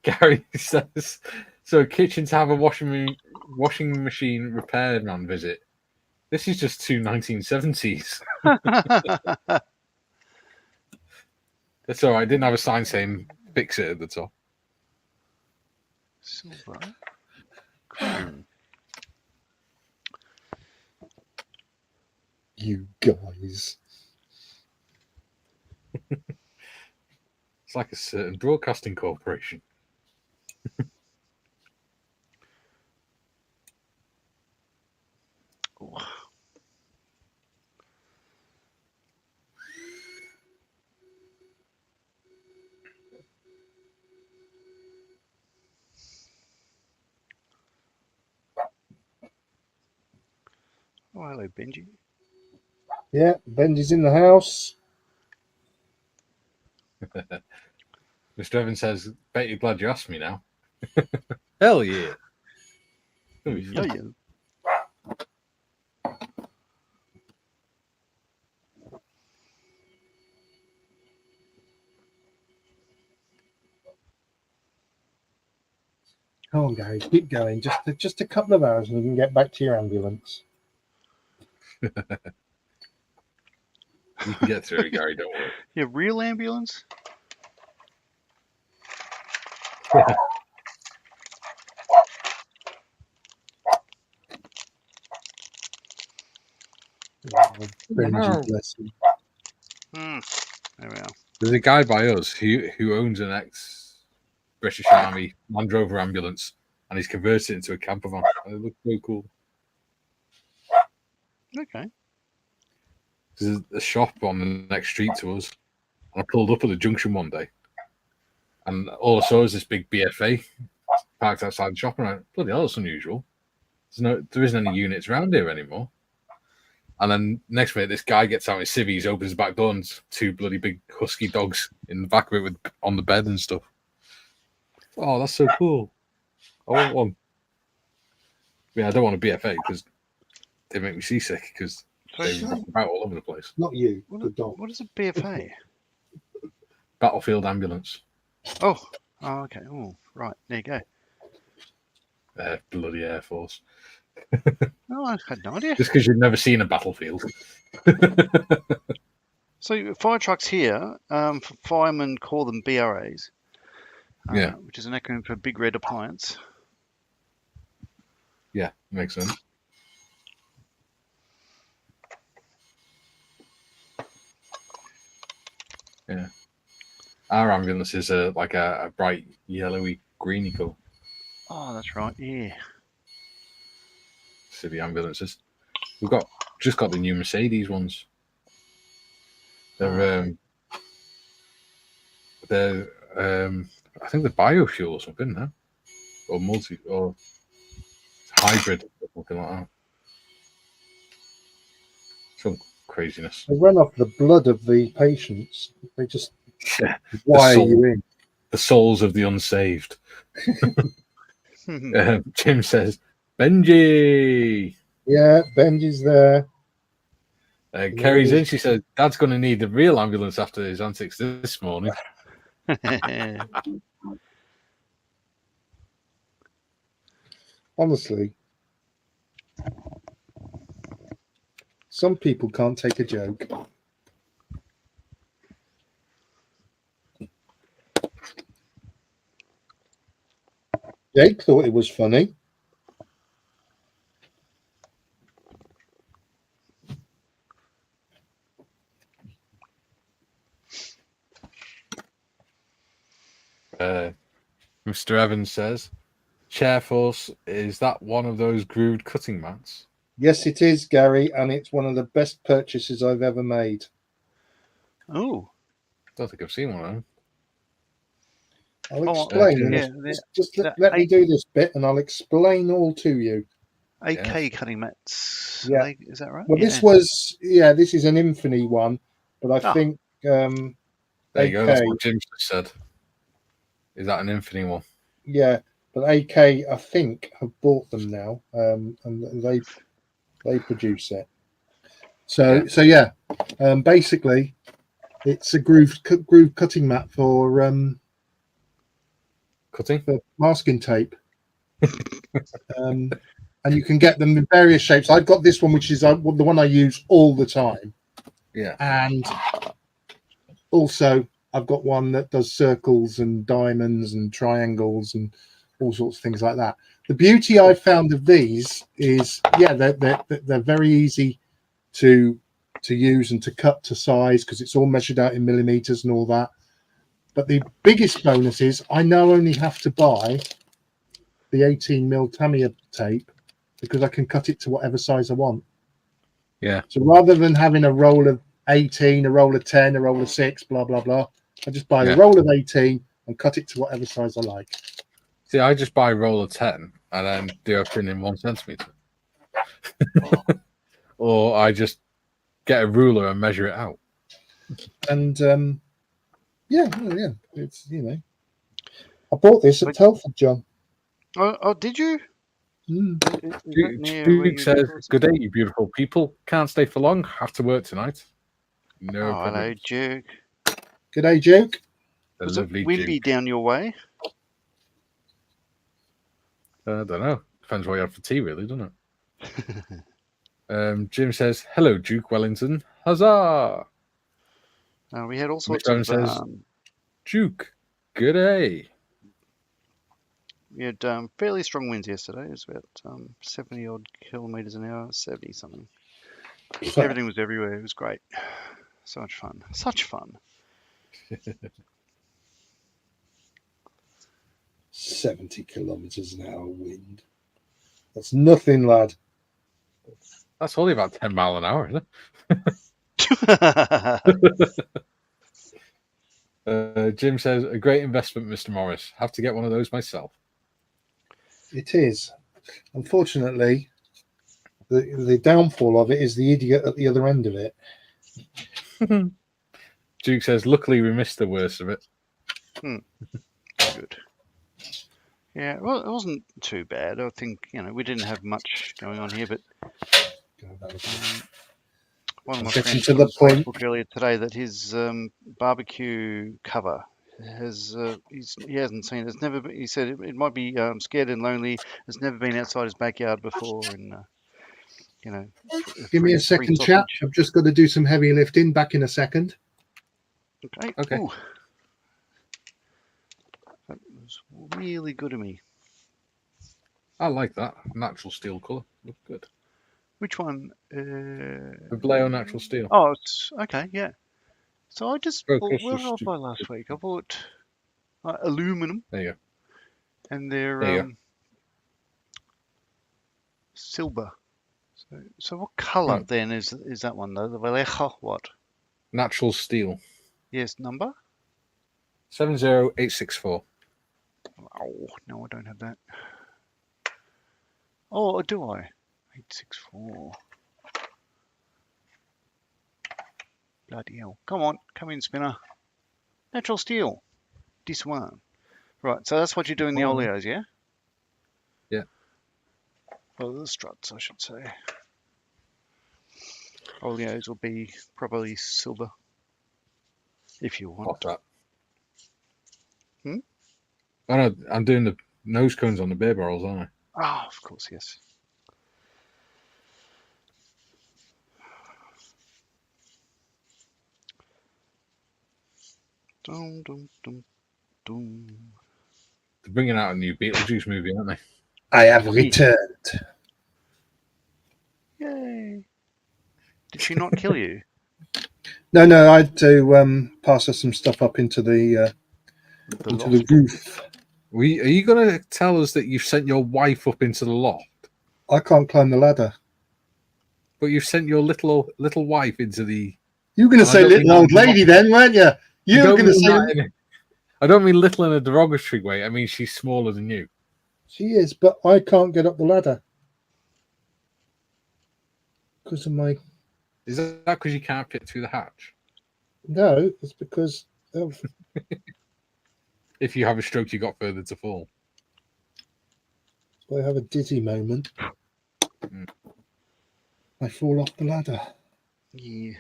Gary says, so kitchen to have a washing machine repairman visit. This is just two 1970s. That's all right. I didn't have a sign saying fix it at the top. Silver. Chrome. You guys. It's like a certain broadcasting corporation. Oh, hello, Benji. Yeah, Benji's in the house. Mr. Evans says, bet you're glad you asked me now. Hell yeah. It'll be fun. Yeah. Come on, Gary, keep going. Just a couple of hours and you can get back to your ambulance. You can get through it, Gary, don't worry. Yeah, real ambulance? Benji, bless him. There we are. There's a guy by us who owns an ex-British Army Land Rover ambulance, and he's converted it into a camper van. And it looks so cool. Okay. There's a shop on the next street to us, and I pulled up at the junction one day, and all I saw was this big BFA parked outside the shop, and I went, bloody hell, that's unusual. There isn't any units around here anymore. And then next minute, this guy gets out his civvies, opens the back door, and two bloody big husky dogs in the back of it on the bed and stuff. Oh, that's so cool. I want one. I don't want a BFA because they make me seasick because they rock about all over the place. Not you, the dog. What is a BFA? Battlefield ambulance. Oh, okay. Oh, right. There you go. Bloody Air Force. Oh, I had no idea. Just because you've never seen a battlefield. So fire trucks here, firemen call them BRAs. Yeah. Which is an acronym for Big Red Appliance. Yeah, makes sense. Yeah. Our ambulance is like a bright yellowy greeny colour. Oh, that's right. Yeah. City ambulances. We've just got the new Mercedes ones. They're I think they're biofuel or something, huh? Or hybrid or something like that. Some craziness. They run off the blood of the patients. They just wire you in. The souls of the unsaved. Jim says, Benji. Yeah, Benji's there. Kerry's in. She said, Dad's going to need a real ambulance after his antics this morning. Honestly, some people can't take a joke. Jake thought it was funny. Mr. Evans says, chair force, is that one of those grooved cutting mats? Yes, it is, Gary, and it's one of the best purchases I've ever made. Oh, Don't think I've seen one of them. I'll Oh, explain. yeah, Just the let me do this bit, and I'll explain all to you. AK Yes. cutting mats. Yeah. Is that right? Well, Yeah. this is an Infini one, but I Ah. think There you go. AK, That's what Jim just said. Is that an Infinity one? yeah, but AK, I think, have bought them now, and they produce it. So basically, it's a groove cutting mat for Cutting? masking tape. And you can get them in various shapes. I've got this one, which is the one I use all the time. Yeah. And also, I've got one that does circles and diamonds and triangles and all sorts of things like that. The beauty I found of these is, they're very easy to use and to cut to size because it's all measured out in millimeters and all that. But the biggest bonus is I now only have to buy the 18mm Tamiya tape because I can cut it to whatever size I want. Yeah. So rather than having a roll of 18, a roll of 10, a roll of 6, blah, blah, blah, I just buy a roll of 18 and cut it to whatever size I like. See, I just buy a roll of 10 and then do everything in 1 centimeter. Or I just get a ruler and measure it out. And it's, I bought this at Telford, John. Oh, did you? Duke says, "Good day, you beautiful people. Can't stay for long. Have to work tonight." No problem. Hello, Duke. Good day, Duke. Was it windy down your way? I don't know. Depends what you have for tea, really, doesn't it? Jim says, "Hello, Duke Wellington. Huzzah!" We had all sorts of. Says, "Duke, good day." We had fairly strong winds yesterday. It was about 70 odd kilometers an hour, 70 something. Everything was everywhere. It was great. So much fun. Such fun. 70 kilometers an hour wind. That's nothing, lad. That's only about 10 miles an hour, isn't it? Jim says, "A great investment, Mr. Morris. Have to get one of those myself." It is. Unfortunately, the downfall of it is the idiot at the other end of it. Duke says, "Luckily, we missed the worst of it." Good. Yeah, well, it wasn't too bad. I think, we didn't have much going on here, but one of my friends put on Facebook earlier today that his barbecue cover he hasn't seen it. It's never been, he said it might be scared and lonely. It's never been outside his backyard before, and give me a second, chap. I've just got to do some heavy lifting. Back in a second. Okay. Ooh. That was really good of me. I like that natural steel color. Looks good. Which one? The Vallejo natural steel. Oh, it's okay. Yeah. So I just bought. What did I buy last week? I bought aluminum. There you go. And they're silver. So what color then is that one though? The Vallejo what? Natural steel. Yes, number 70864. Oh no, I don't have that. Oh, do I? 864. Bloody hell! Come on, come in, spinner. Natural steel. This one. Right. So that's what you do in the oleos, yeah? Yeah. Well, the struts, I should say. Oleos will be probably silver, if you want. What's that? Oh no, I'm doing the nose cones on the beer barrels, aren't I? Ah, of course, yes. Dum dum dum dum. They're bringing out a new Beetlejuice movie, aren't they? I have returned. Yay! Did she not kill you? No, I had to pass her some stuff up into the roof. Are you going to tell us that you've sent your wife up into the loft? I can't climb the ladder. But you've sent your little wife into the... You were going to say little old lady then, weren't you? You were going to say... I don't mean little in a derogatory way. I mean she's smaller than you. She is, but I can't get up the ladder. Because of my... Is that because you can't fit through the hatch? No, it's because of... If you have a stroke, you got further to fall. I have a dizzy moment. I fall off the ladder. Yeah.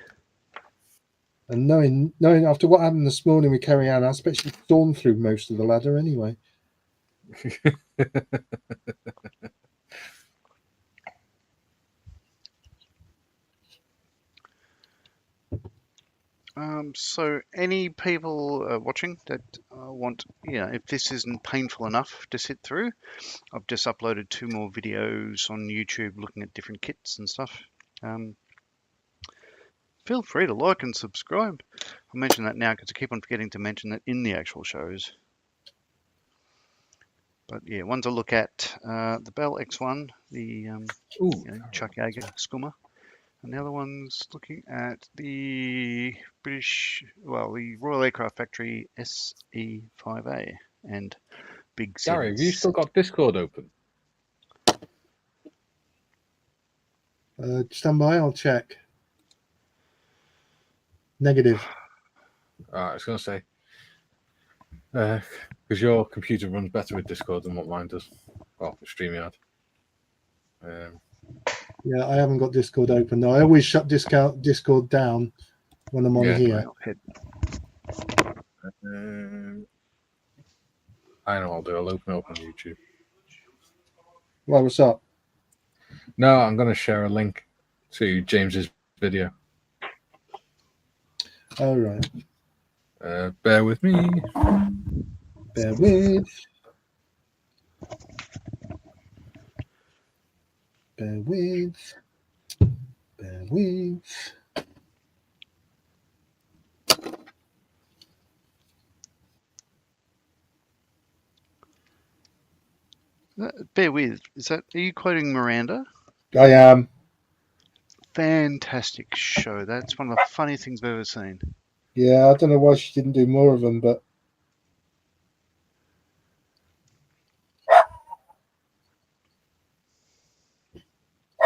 And knowing after what happened this morning with Carrie Ann, I expect she's gone through most of the ladder anyway. So any people watching that want, if this isn't painful enough to sit through, I've just uploaded 2 more videos on YouTube looking at different kits and stuff. Feel free to like and subscribe. I'll mention that now because I keep on forgetting to mention that in the actual shows. But yeah, one to look at the Bell X1, the Chuck Yeager Scummer. And the other one's looking at the the Royal Aircraft Factory SE5A and Big Gary, have you still got Discord open? Stand by, I'll check. Negative. I was going to say, because your computer runs better with Discord than what mine does. Well, StreamYard. Yeah, I haven't got Discord open. No, I always shut Discord down when I'm on here. I know what I'll do. I'll open it up on YouTube. Right, what's up? No, I'm going to share a link to James's video. All right. Bear with me. Bear with. Bear with. Bear with. Bear with. Are you quoting Miranda? I am. Fantastic show. That's one of the funniest things I've ever seen. Yeah, I don't know why she didn't do more of them, but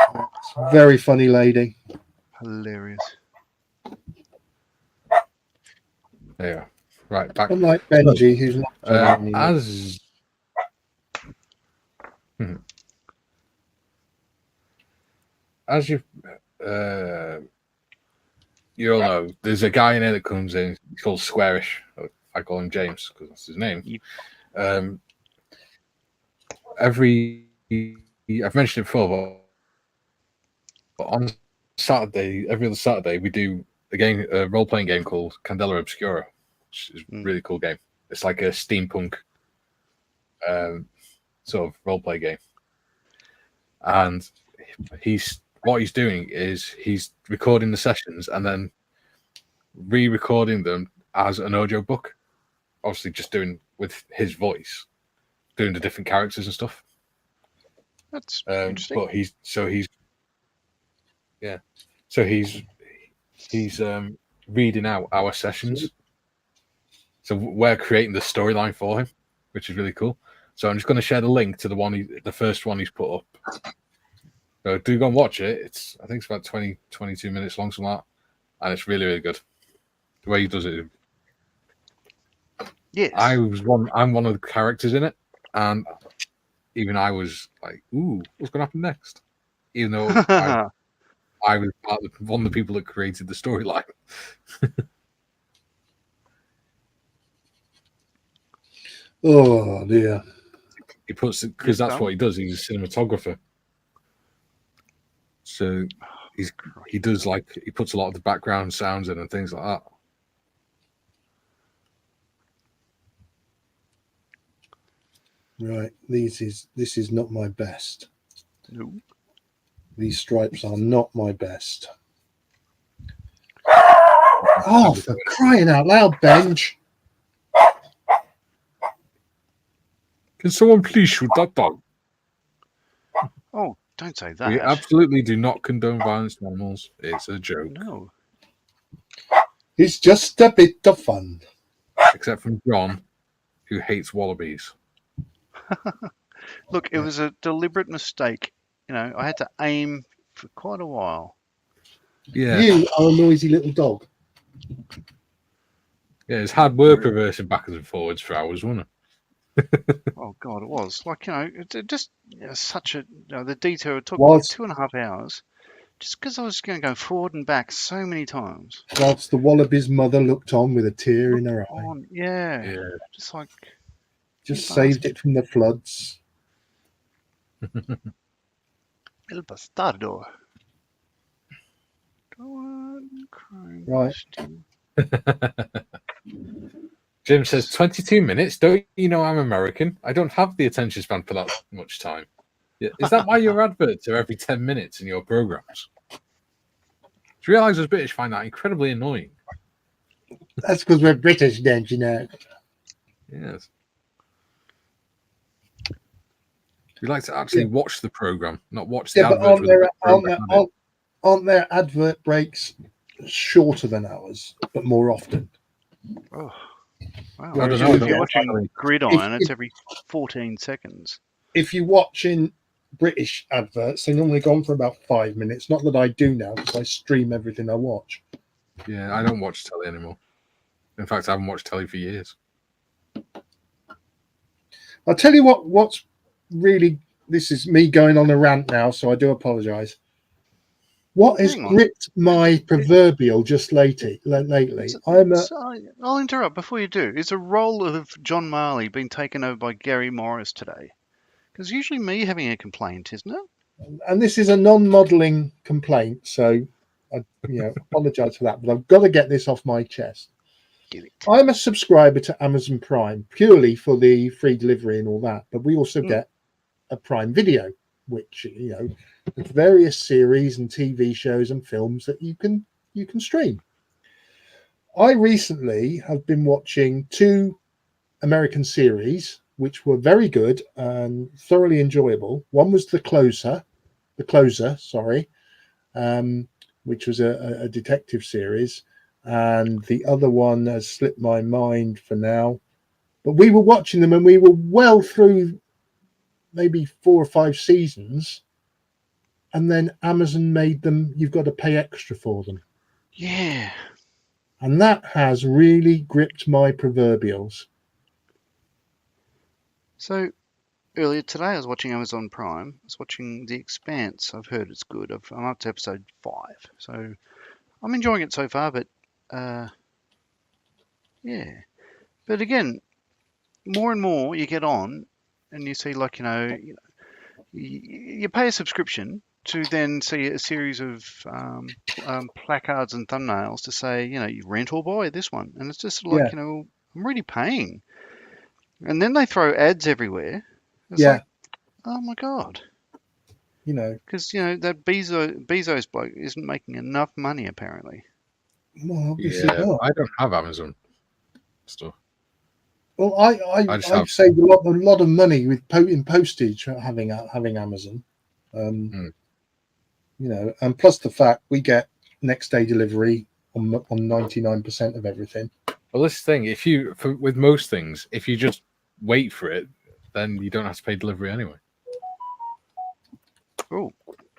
it's a very funny lady. Hilarious. Yeah. Right, back. Unlike Benji, who's not as you all know, there's a guy in here that comes in. He's called Squarish. I call him James because that's his name. Yep. I've mentioned it before, but on Saturday, every other Saturday, we do a role-playing game called Candela Obscura, which is a really cool game. It's like a steampunk sort of role-play game. And what he's doing is he's recording the sessions and then re-recording them as an audio book. Obviously, just doing with his voice, doing the different characters and stuff. That's interesting. But he's reading out our sessions. So we're creating the storyline for him, which is really cool. So I'm just going to share the link to the first one he's put up. So do go and watch it. I think it's about 20, 22 minutes long, something like that. And it's really, really good. The way he does it. Yes. I'm one of the characters in it. And even I was like, ooh, what's going to happen next? Even though I was one of the people that created the storyline. Oh, dear. He puts it, because that's what he does. He's a cinematographer. So he puts a lot of the background sounds in and things like that. Right, this is not my best. No. These stripes are not my best. Oh, for crying out loud, Benj! Can someone please shoot that dog? Oh, don't say that. We absolutely do not condone violence to animals. It's a joke. No. It's just a bit of fun. Except from John, who hates wallabies. Look, it was a deliberate mistake. You know, I had to aim for quite a while. Yeah. You are a noisy little dog. Yeah, it's hard work reversing backwards and forwards for hours, wasn't it? Oh God, it was like, you know, it just such a, you know, the detail. It took Whilst 2.5 hours just because I was going to go forward and back so many times. the wallaby's mother looked on with a tear in her eye. On, yeah, Yeah. just like Just you saved bastard. it from the floods. El bastardo. Don't cry, Right. Steve. Jim says 22 minutes. Don't you know I'm American? I don't have the attention span for that much time. Yeah. Is that why your adverts are every 10 minutes in your programs? Do you realise us British find that incredibly annoying? That's because we're British, don't you know? Yes. We like to actually watch the program, not watch the Yeah, but adverts. With the program aren't there advert breaks shorter than ours, but more often? Oh, wow. I don't Whereas know. If I you're don't watching actually- Gridiron, it's every 14 seconds. If you watch in British adverts, they normally go on for about 5 minutes. Not that I do now, because I stream everything I watch. Yeah, I don't watch telly anymore. In fact, I haven't watched telly for years. I'll tell you what's really, this is me going on a rant now, so I do apologise. What has Hang on. gripped my proverbial just lately? I'll interrupt before you do. Is the role of John Marley being taken over by Gary Morris today? Because usually me having a complaint, isn't it? And this is a non-modelling complaint, so I apologise for that, but I've got to get this off my chest. Do it. I'm a subscriber to Amazon Prime purely for the free delivery and all that, but we also get a Prime Video, which with various series and TV shows and films that you can stream. I recently have been watching 2 American series which were very good and thoroughly enjoyable. One was The Closer, which was a detective series, and the other one has slipped my mind for now. But we were watching them and we were well through maybe 4 or 5 seasons, and then Amazon made them, you've got to pay extra for them. Yeah. And that has really gripped my proverbials. So earlier today, I was watching Amazon Prime. I was watching The Expanse. I've heard it's good. I'm up to episode 5, so I'm enjoying it so far. But yeah. But again, more and more you get on, and you see, like, you pay a subscription to then see a series of placards and thumbnails to say, you rent or buy this one, and it's just like, I'm really paying. And then they throw ads everywhere. It's like, oh my God. Because, that Bezos bloke isn't making enough money, apparently. Well, obviously Yeah, I don't have Amazon stuff. Well, I saved a lot of money with in postage having Amazon. And plus the fact we get next day delivery on 99% of everything. Well, this thing, with most things, if you just wait for it, then you don't have to pay delivery anyway. Oh,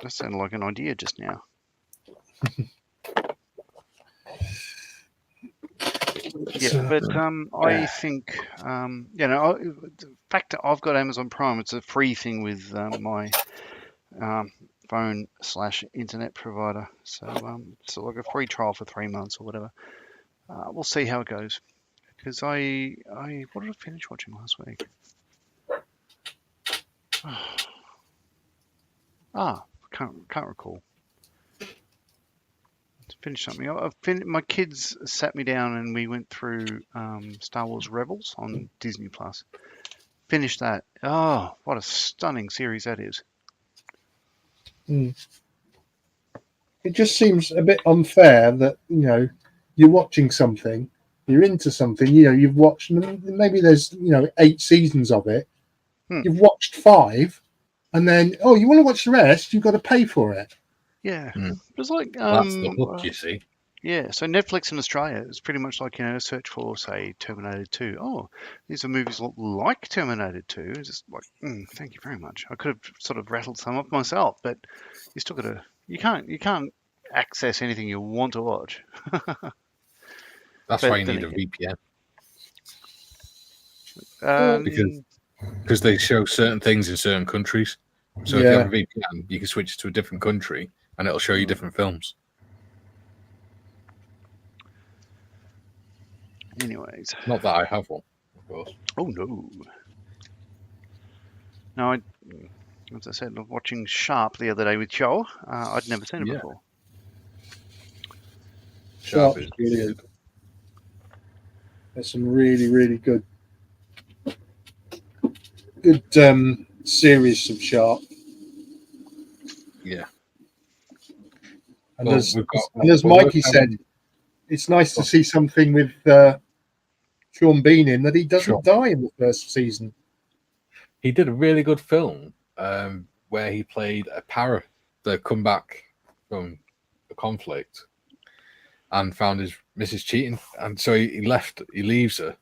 that sounded like an idea just now. Yeah, but I think the fact that I've got Amazon Prime, it's a free thing with my phone/internet provider. So it's like a free trial for 3 months or whatever. We'll see how it goes. Because what did I finish watching last week? Can't recall. To finish something, my kids sat me down and we went through Star Wars Rebels on Disney Plus. Finished that. Oh, what a stunning series that is. It just seems a bit unfair that you're watching something, you're into something, you've watched, maybe there's 8 seasons of it, You've watched 5, and then you want to watch the rest? You've got to pay for it. Yeah, it's like That's the hook, you see. Yeah, so Netflix in Australia is pretty much like search for say Terminator 2. Oh, these are movies like Terminator 2. It's just like, thank you very much. I could have sort of rattled some up myself, but you still got to. You can't access anything you want to watch. That's why you need a VPN. Because they show certain things in certain countries. So if you have a VPN, you can switch to a different country and it'll show you different films. Anyways. Not that I have one, of course. Oh, no. No, as I said, watching Sharp the other day with Joel, I'd never seen it before. Sharp is brilliant. There's some really, really good series of Sharp. Yeah. And as Mikey said, it's nice to see something with Sean Bean in that he doesn't die in the first season. He did a really good film where he played a para that come back from the conflict and found his missus cheating, and so he leaves her,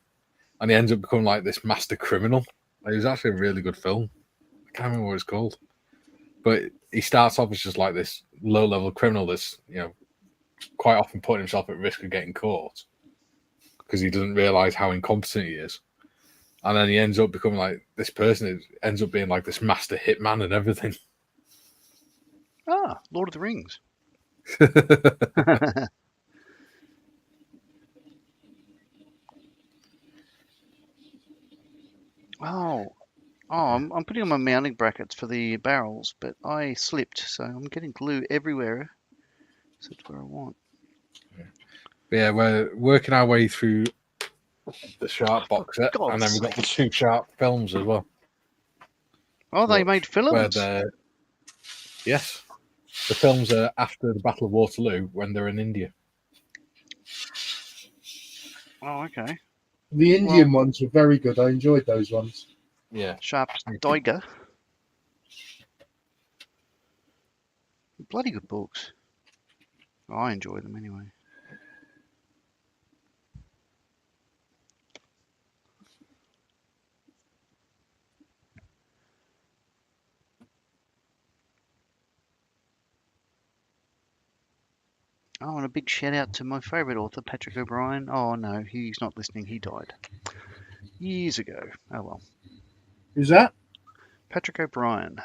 and he ends up becoming like this master criminal. It was actually a really good film. I can't remember what it's called, but he starts off as just like this low-level criminal that's quite often putting himself at risk of getting caught because he doesn't realize how incompetent he is. And then he ends up becoming like this person who ends up being like this master hitman and everything. Ah, Lord of the Rings. I'm putting on my mounting brackets for the barrels, but I slipped, so I'm getting glue everywhere. So that's where I want. Yeah, we're working our way through the Sharp box set, and then we've got the 2 Sharp films as well. Oh, they made films? Yes. The films are after the Battle of Waterloo when they're in India. Oh, okay. The Indian ones were very good. I enjoyed those ones. Yeah. Sharp's Tiger. Bloody good books. I enjoy them anyway. Oh, and a big shout out to my favourite author, Patrick O'Brien. Oh, no, he's not listening. He died years ago. Oh, well. Who's that? Patrick O'Brien.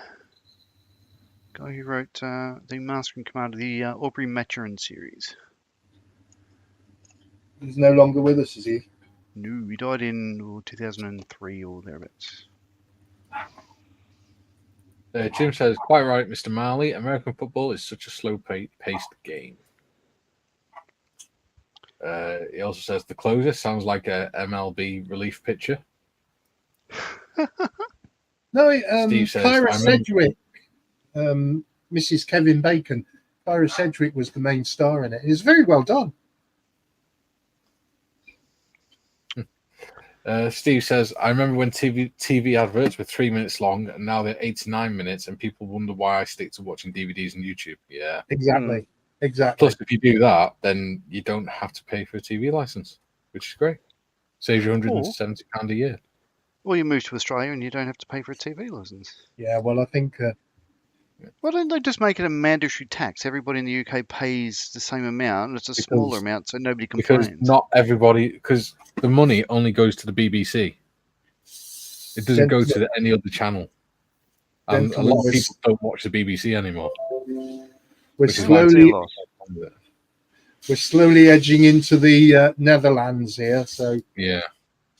Guy who wrote the Master and Commander, the Aubrey Maturin series. He's no longer with us, is he? No, he died in 2003 or thereabouts. Jim says, quite right, Mr. Marley. American football is such a slow-paced game. He also says, the closer sounds like a MLB relief pitcher. No, Steve says, Kyra Sedgwick, Mrs. Kevin Bacon. Kyra Sedgwick was the main star in it. It was very well done. Steve says, I remember when TV adverts were 3 minutes long, and now they're 8 to 9 minutes, and people wonder why I stick to watching DVDs and YouTube. Yeah. Exactly. Plus, if you do that, then you don't have to pay for a TV license, which is great. Saves you £170 a year. Or you move to Australia and you don't have to pay for a TV license. Yeah, well, I think... Why don't they just make it a mandatory tax? Everybody in the UK pays the same amount, and it's a smaller amount, so nobody complains. Because not everybody... Because the money only goes to the BBC. It doesn't go to any other channel. And a lot of people don't watch the BBC anymore. We're slowly edging into the Netherlands here, so yeah,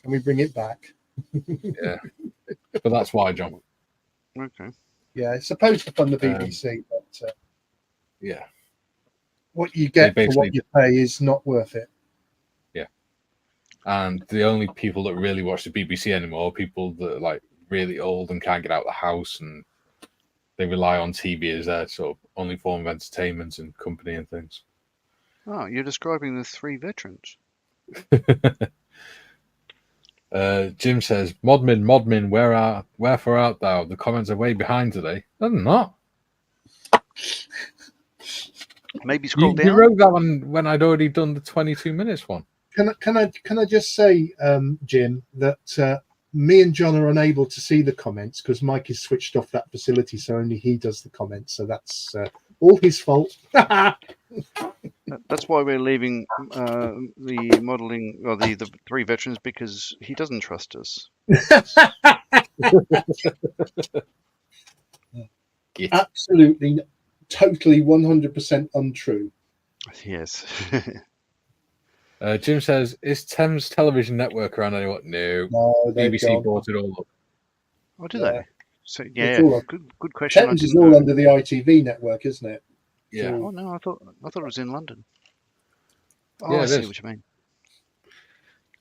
can we bring it back? Yeah, but that's why, John. Okay. Yeah, it's supposed to fund the BBC, but yeah, what you get for what you pay is not worth it. Yeah, and the only people that really watch the BBC anymore are people that are like really old and can't get out of the house, and they rely on TV as their sort of only form of entertainment and company and things. Oh, you're describing the 3 veterans. Jim says, Modmin, wherefore art thou? The comments are way behind today. No, they're not. Maybe scroll down. You wrote that one when I'd already done the 22 minutes one. Can I just say, Jim, that me and John are unable to see the comments because Mike is switched off that facility, so only he does the comments. So that's all his fault. That's why we're leaving the modelling, or the three veterans, because he doesn't trust us. Absolutely, totally, 100% untrue. Yes. Jim says, is Thames Television Network around anyone? No. BBC bought it all up. Oh, do they? So yeah, good question. Thames is all under the ITV network, isn't it? Yeah. Oh no, I thought it was in London. Oh, yeah, I see what you mean.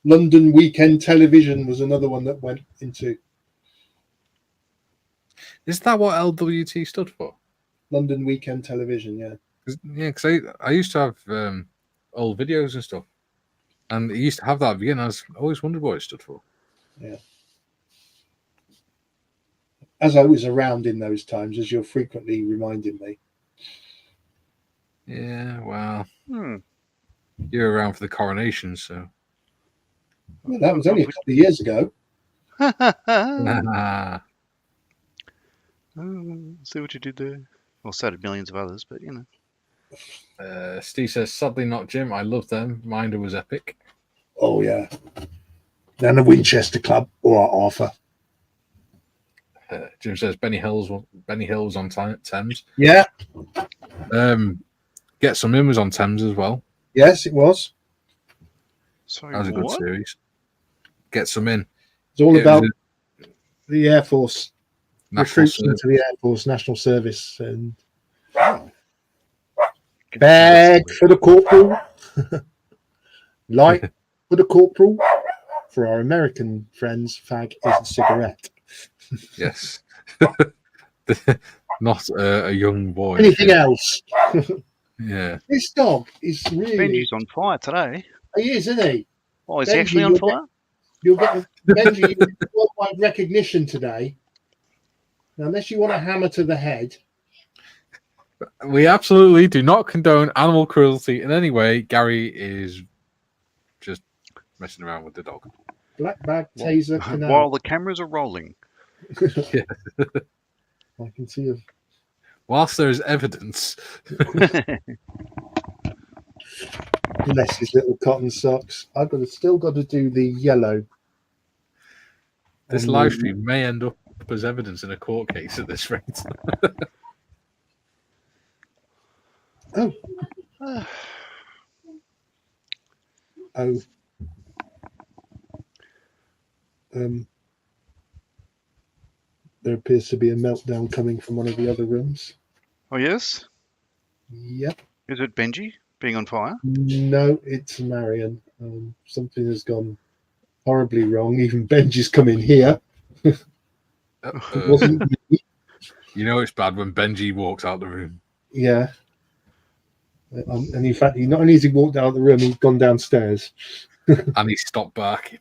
London Weekend Television was another one that went into. Is that what LWT stood for? London Weekend Television, yeah. Because I used to have old videos and stuff, and it used to have that at the beginning. I always wondered what it stood for. Yeah. As I was around in those times, as you're frequently reminding me. Yeah, well, you're around for the coronation, so. Well, that was only a couple of years ago. See what you did there. Well, so did millions of others, but you know. Steve says, sadly not Jim. I love them. Minder was epic. Oh, yeah. And the Winchester Club or Arthur. Jim says Benny Hills on Thames. Yeah. Get Some In was on Thames as well. Yes, it was. Sorry, that was a good series. Get Some In. It's all about the Air Force. Recruits into the Air Force National Service. And bag for the corporal. Light for the corporal. For our American friends, fag is a cigarette. Yes. Not a young boy. Anything else? Yeah. This dog is really... Benji's on fire today. He is, isn't he? Oh, is he actually on fire? You'll get Benji worldwide recognition today. Now, unless you want a hammer to the head. We absolutely do not condone animal cruelty in any way. Gary is just messing around with the dog. Black bag taser canal. While the cameras are rolling. Yeah. I can see it. Whilst there is evidence. Bless his little cotton socks. Still got to do the yellow. This live stream may end up as evidence in a court case at this rate. Oh. There appears to be a meltdown coming from one of the other rooms. Oh, yes? Yep. Is it Benji being on fire? No, it's Marion. Something has gone horribly wrong. Even Benji's come in here. It wasn't me. You know it's bad when Benji walks out the room. Yeah. And in fact, not only has he walked out of the room, he's gone downstairs. And he stopped barking.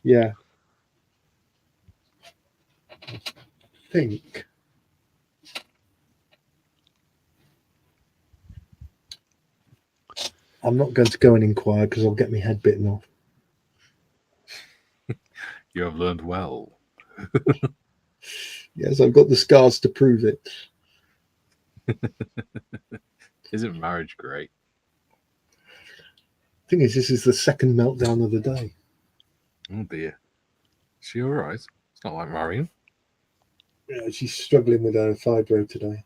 Yeah. I think. I'm not going to go and inquire because I'll get my head bitten off. You have learned well. Yes, I've got the scars to prove it. Isn't marriage great? Thing is, this is the second meltdown of the day. Oh dear. Is she all right? It's not like Marion. Yeah, she's struggling with her fibro today.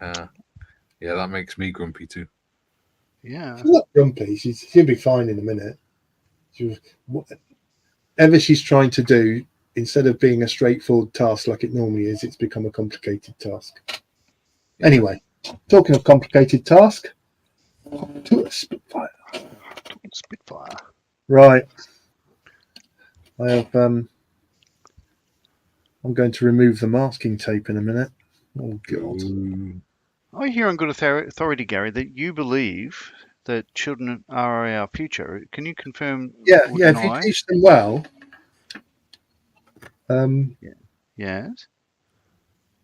Yeah, that makes me grumpy too. Yeah. She's not grumpy. She'll be fine in a minute. Whatever she's trying to do, instead of being a straightforward task like it normally is, it's become a complicated task. Yeah. Anyway, talking of complicated task, to a Spitfire. Spitfire. Right. I have. I'm going to remove the masking tape in a minute. Oh God. I hear on good authority, Gary, that you believe that children are our future. Can you confirm Yeah, or yeah. If you deny? teach them well, Yes.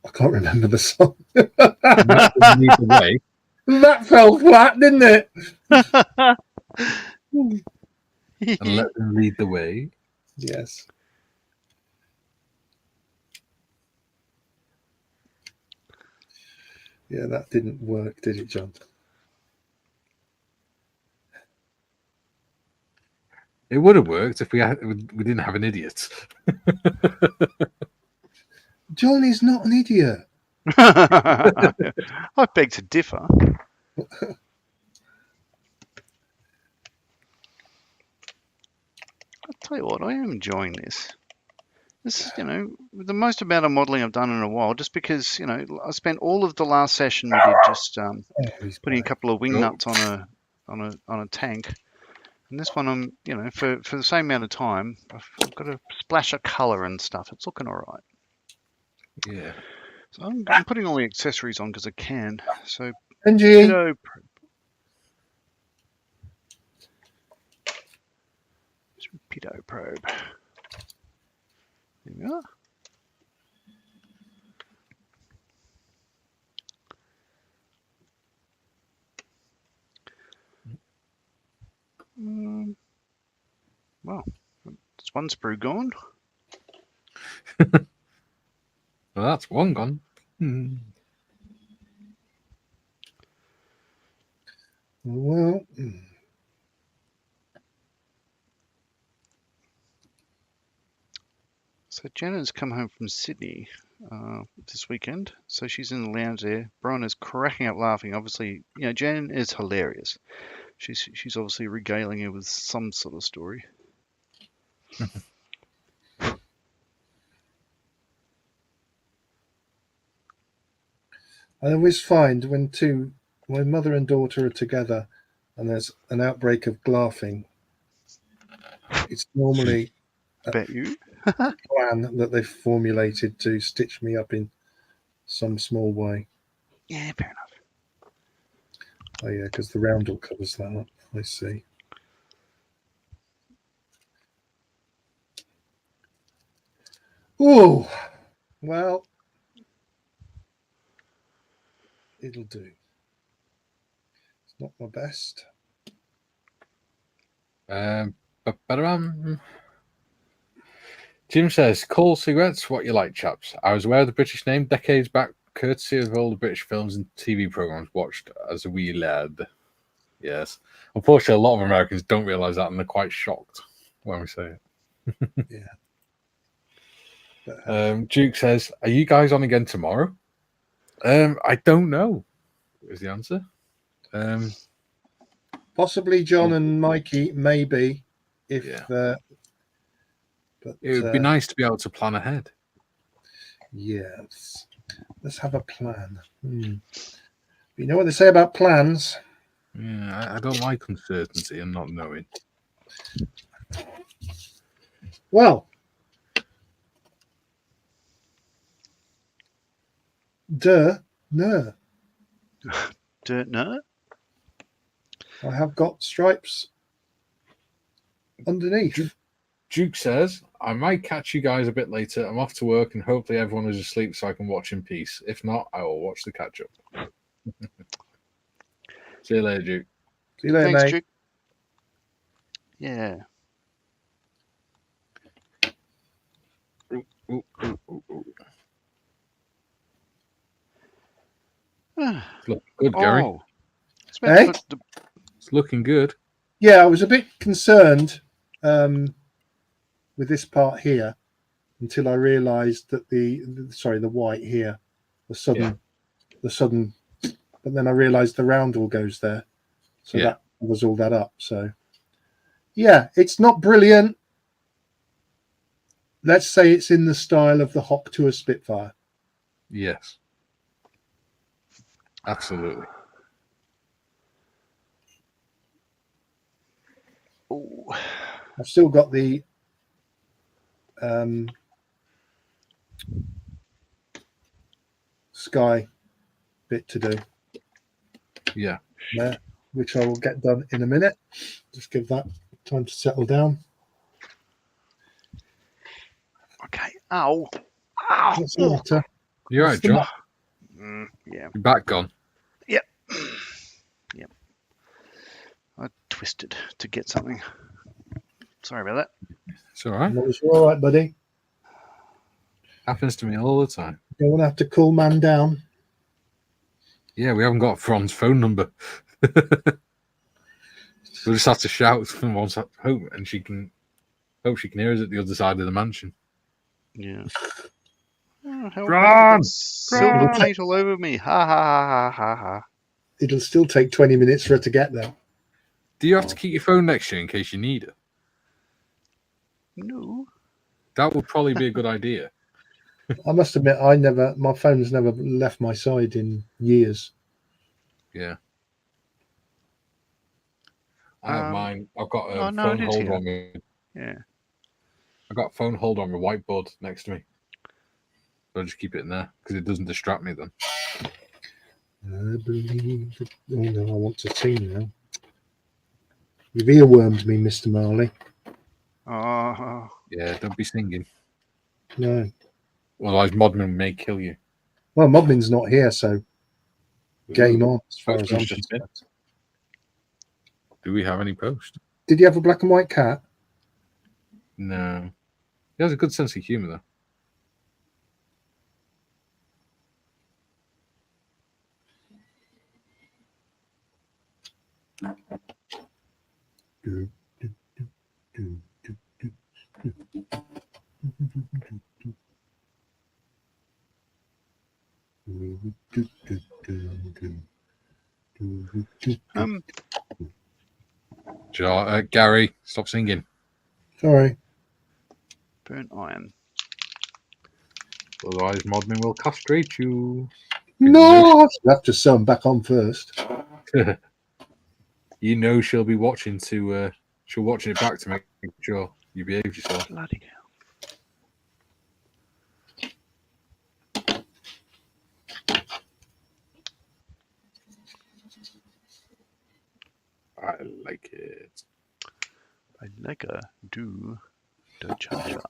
I can't remember the song. And let them lead the way. That fell flat, didn't it? And let them lead the way. Yes. Yeah, that didn't work, did it, John? It would have worked if we didn't have an idiot. John is not an idiot. I beg to differ. I'll tell you what, I am enjoying this. This is, the most amount of modelling I've done in a while, just because, I spent all of the last session we did just Oh, he's putting a back. couple of wing Oh. nuts on a tank. And this one, I'm, for the same amount of time, I've got a splash of colour and stuff. It's looking all right. Yeah. So I'm putting all the accessories on because I can. So Benji. Pedo probe. There we are. Well, there's one sprue gone. Well, that's one gone. Well, So Jenna's come home from Sydney this weekend, so she's in the lounge there. Brian is cracking up laughing. Obviously, Jen is hilarious. She's obviously regaling her with some sort of story. I always find when mother and daughter are together and there's an outbreak of laughing, it's normally Bet you. a plan that they've formulated to stitch me up in some small way. Yeah, fair enough. Oh yeah, because the roundel covers that up. I see. Oh, well, it'll do. It's not my best. Jim says, "Coal cigarettes, what you like, chaps? I was aware of the British name decades back, courtesy of all the British films and TV programs watched as a wee lad." Yes. Unfortunately, a lot of Americans don't realise that, and they're quite shocked when we say it. Yeah. But, Duke says, "Are you guys on again tomorrow?" I don't know, is the answer. possibly John and Mikey, maybe. If Yeah. but It would be nice to be able to plan ahead. Yes. Let's have a plan. You know what they say about plans? Yeah, I don't like uncertainty and not knowing. Well, no. No. I have got stripes underneath. Duke says, "I might catch you guys a bit later. I'm off to work and hopefully everyone is asleep so I can watch in peace. If not, I will watch the catch up." See you later, Duke. See you later, Thanks, mate. Duke. Yeah. Ooh. It's looking good, Gary. Oh. Hey? It's looking good. Yeah, I was a bit concerned with this part here until I realised that the white here, the sudden, but then I realised the roundel goes there, so that was all that up. So yeah, it's not brilliant. Let's say it's in the style of the Hawk to a Spitfire. Yes. Absolutely. Oh. I've still got the sky bit to do. Yeah. There. which I will get done in a minute. Just give that time to settle down. Okay. Ow. Ow. What's the matter? You're What's right, the John. matter? Yeah. Your back gone. Yep. Yep. I twisted to get something. Sorry about that. It's all right. You're all right, buddy. Happens to me all the time. You want to have to cool man down. Yeah, we haven't got Fran's phone number. We'll just have to shout from one side, hope she can hear us at the other side of the mansion. Yeah. Oh, how Fran! silver Fran! paint all over me. Ha ha ha ha ha. It'll still take 20 minutes for her to get there. Do you have to keep your phone next to you in case you need it? No. That would probably be a good idea. I must admit, my phone's never left my side in years. Yeah. I have mine. I've got a oh, no, phone it is holder here. on me. Yeah. I've got a phone holder on my whiteboard next to me. So I just keep it in there because it doesn't distract me then. I believe that... Oh, no, I want to sing now. You've earwormed me, Mr. Marley. Oh. Yeah, don't be singing. No. Otherwise, Modman may kill you. Well, Modmin's not here, so game on as far as I'm Postman's just been. concerned. Do we have any post? Did you have a black and white cat? No. He has a good sense of humour, though. Gary, stop singing. Sorry. Burnt iron. Otherwise, Modman will castrate you. No! You have to sew them back on first. You know she'll be watching she'll watching it back to make sure you behave yourself. Bloody hell. I like it. I like a do the cha-cha.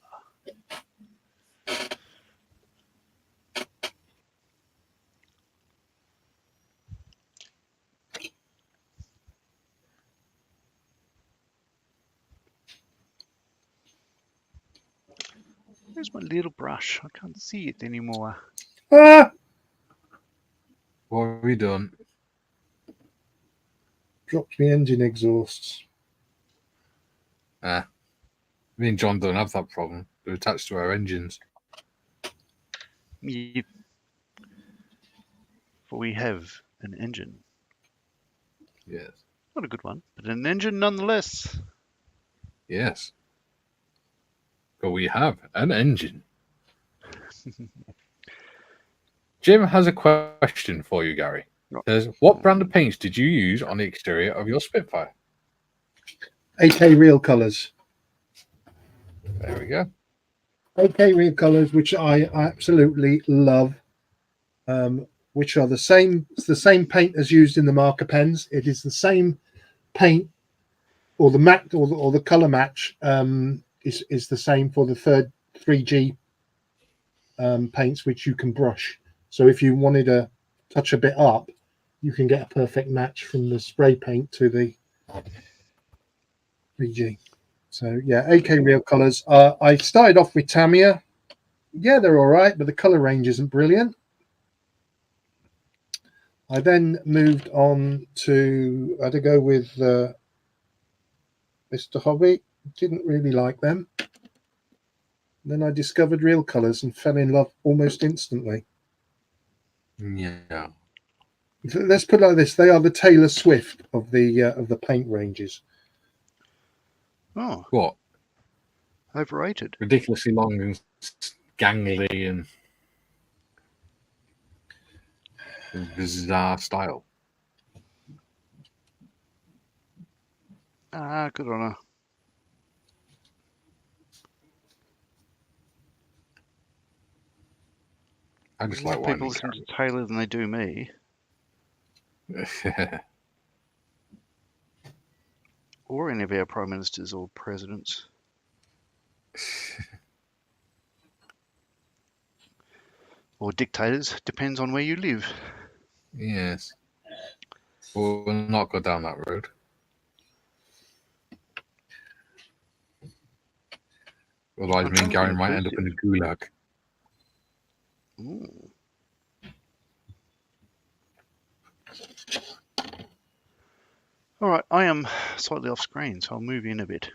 Where's my little brush? I can't see it anymore. Ah! What have we done? Dropped me engine exhausts. Me and John don't have that problem. They're attached to our engines. Yep. For we have an engine. Yes. Not a good one, but an engine nonetheless. Yes. But we have an engine. Jim has a question for you, Gary. It says, what brand of paints did you use on the exterior of your Spitfire? AK Real Colours. There we go. AK Real Colours, which I absolutely love. Which are the same. It's the same paint as used in the marker pens. It is the same paint, or the matte, or the color match is the same for the third 3G paints, which you can brush. So if you wanted to touch a bit up, you can get a perfect match from the spray paint to the 3G. So yeah, AK Real Colours. I started off with Tamiya. Yeah, they're all right, but the color range isn't brilliant. I then moved on to, I had to go with Mr. Hobby. Didn't really like them. Then I discovered Real Colours and fell in love almost instantly. Yeah. Let's put it like this: they are the Taylor Swift of the paint ranges. Oh, What? overrated. Ridiculously long and gangly and bizarre style. Ah, good on her. I just More like people whining. listen to Taylor than they do me. or any of our prime ministers or presidents. Or dictators, depends on where you live. Yes. But we'll not go down that road. Otherwise, me and Gary might end up in a gulag. Ooh. All right, I am slightly off screen, so I'll move in a bit.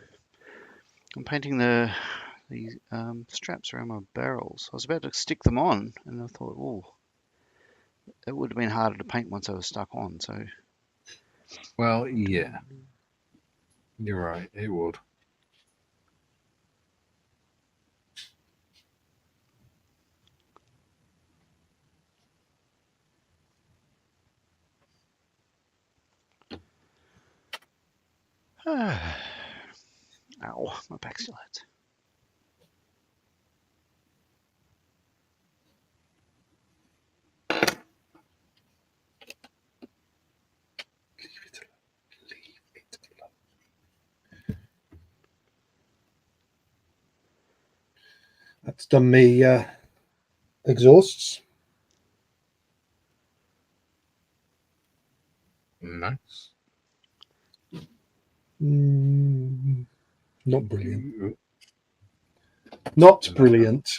I'm painting the straps around my barrels. I was about to stick them on, and I thought, oh, it would have been harder to paint once I was stuck on. So, Well, yeah, you're right. It would. ow, my back still hurts. That's done me exhausts. Nice. Not brilliant. Not brilliant.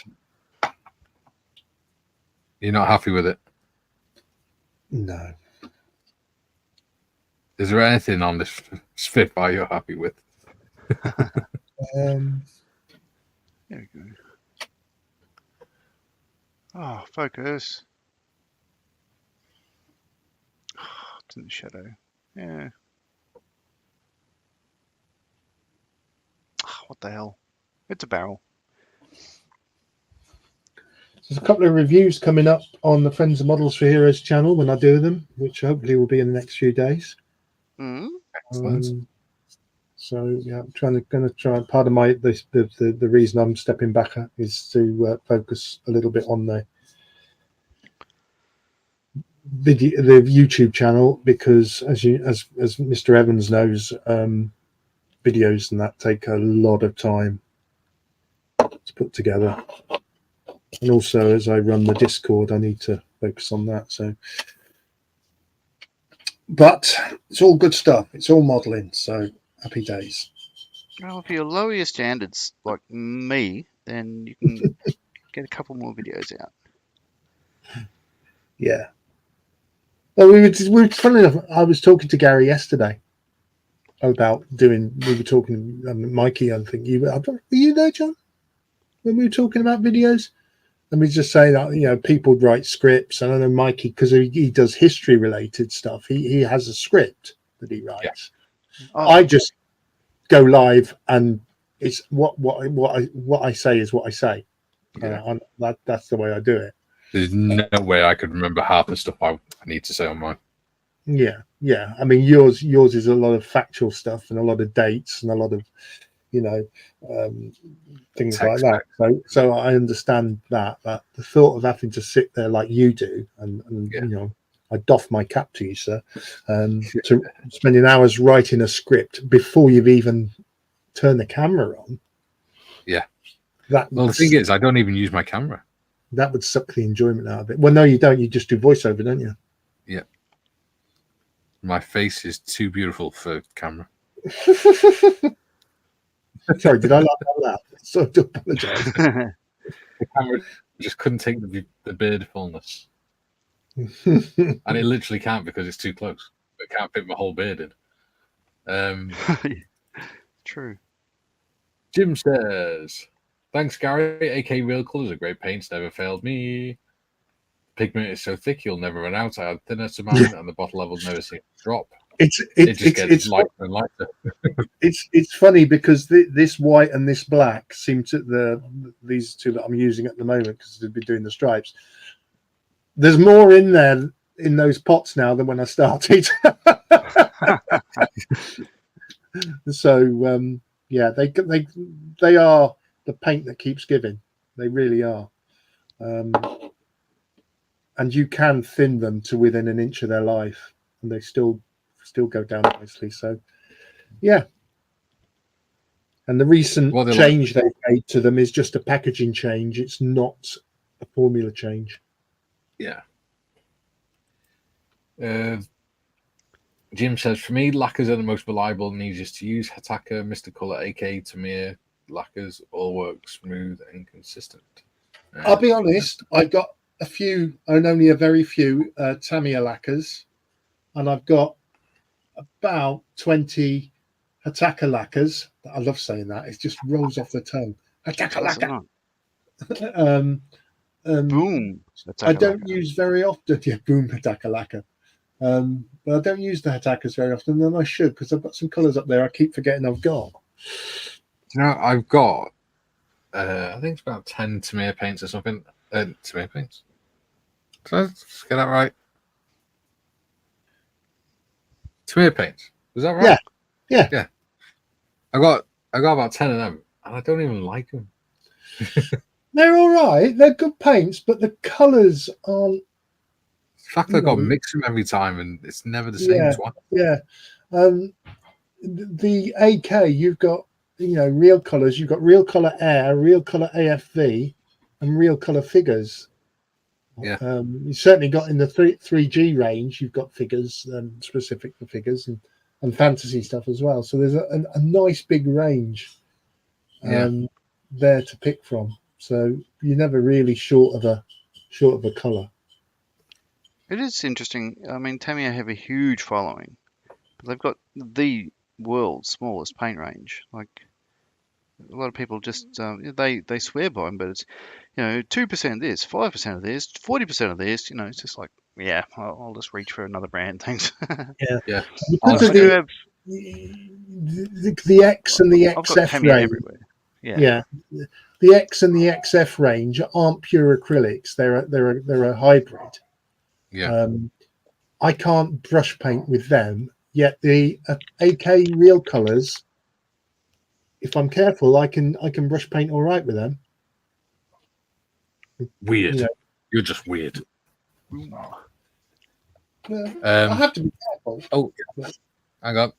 You're not happy with it? No. Is there anything on this Spitfire you're happy with? There we go. Oh, focus. It's in the shadow. Yeah. What the hell? It's a barrel. There's a couple of reviews coming up on the Friends of Models for Heroes channel when I do them, which hopefully will be in the next few days. Excellent. So yeah, I'm going to try. Part of the reason I'm stepping back is to focus a little bit on the YouTube channel, because as Mr. Evans knows, videos and that take a lot of time to put together, and also as I run the Discord, I need to focus on that. So, but it's all good stuff. It's all modeling. So happy days. Well, if you lower your standards like me, then you can get a couple more videos out. Yeah. Well, we were funny enough. I was talking to Gary yesterday about doing. We were talking, Mikey. I think were you there, John, when we were talking about videos? And we just say that people write scripts. And I know Mikey, because he does history related stuff. He has a script that he writes. Yeah. Oh. I just go live, and it's what I say is what I say. Yeah. That's the way I do it. There's no way I could remember half the stuff I need to say on mine. Yeah. I mean, yours is a lot of factual stuff and a lot of dates and a lot of, things like that. So I understand that. But the thought of having to sit there like you do, and I doff my cap to you, sir, to spending hours writing a script before you've even turned the camera on. Yeah. Well, the thing is, I don't even use my camera. That would suck the enjoyment out of it. Well, no, you don't. You just do voiceover, don't you? Yeah. My face is too beautiful for camera. Sorry, did I laugh out loud? So I do apologise. The camera just couldn't take the beard fullness. And it literally can't, because it's too close. It can't fit my whole beard in. True. Jim says, thanks, Gary. AK Real Colours are great paints, never failed me. Pigment is so thick you'll never run out. I had thinner to mine, and the bottle levels never seem to drop. It just gets lighter and lighter. It's funny because this white and this black seem to these two that I'm using at the moment, because they've been doing the stripes. There's more in there in those pots now than when I started. So yeah, they are the paint that keeps giving. They really are. And you can thin them to within an inch of their life, and they still go down nicely. So yeah, And the recent What they change they've made to them is just a packaging change. It's not a formula change. Yeah. Jim says, for me, lacquers are the most reliable and easiest to use. Hataka, Mr. Colour, AK, Tamir, lacquers all work smooth and consistent. I'll be honest, I got a few, and only a very few, Tamiya lacquers, and I've got about 20 Hataka lacquers. I love saying that. It just rolls off the tongue. Hataka That's lacquer. not. Um, Boom. I don't use very often. Yeah, boom, Hataka lacquer. But I don't use the Hatakas very often, and I should, because I've got some colours up there I keep forgetting I've got. You know, I've got, I think it's about 10 Tamir paints or something. Tamir paints. Did I just get that right? Tamir paints. Is that right? Yeah. I got about 10 of them, and I don't even like them. They're all right. They're good paints, but the colours aren't. The fact that I've got to mix them every time, and it's never the same twice. Yeah. The AK, you've got, real colours. You've got real colour air, real colour AFV, and real colour figures. Yeah. You certainly got in the 3G range, you've got figures specific for figures and fantasy stuff as well. So there's a nice big range there to pick from. So you're never really short of a colour. It is interesting. I mean, Tamiya have a huge following. They've got the world's smallest paint range. Like a lot of people just they swear by them, but it's 2% this, 5% of this, 40% of this. It's just like I'll just reach for another brand. Thanks. Yeah. Because of the X and the I've got XF Tamiya range. everywhere. Yeah. The X and the XF range aren't pure acrylics. They're a hybrid. Yeah. I can't brush paint with them. Yet the AK real colours, if I'm careful, I can brush paint all right with them. Weird. You're just weird. I have to be careful. Oh, hang on.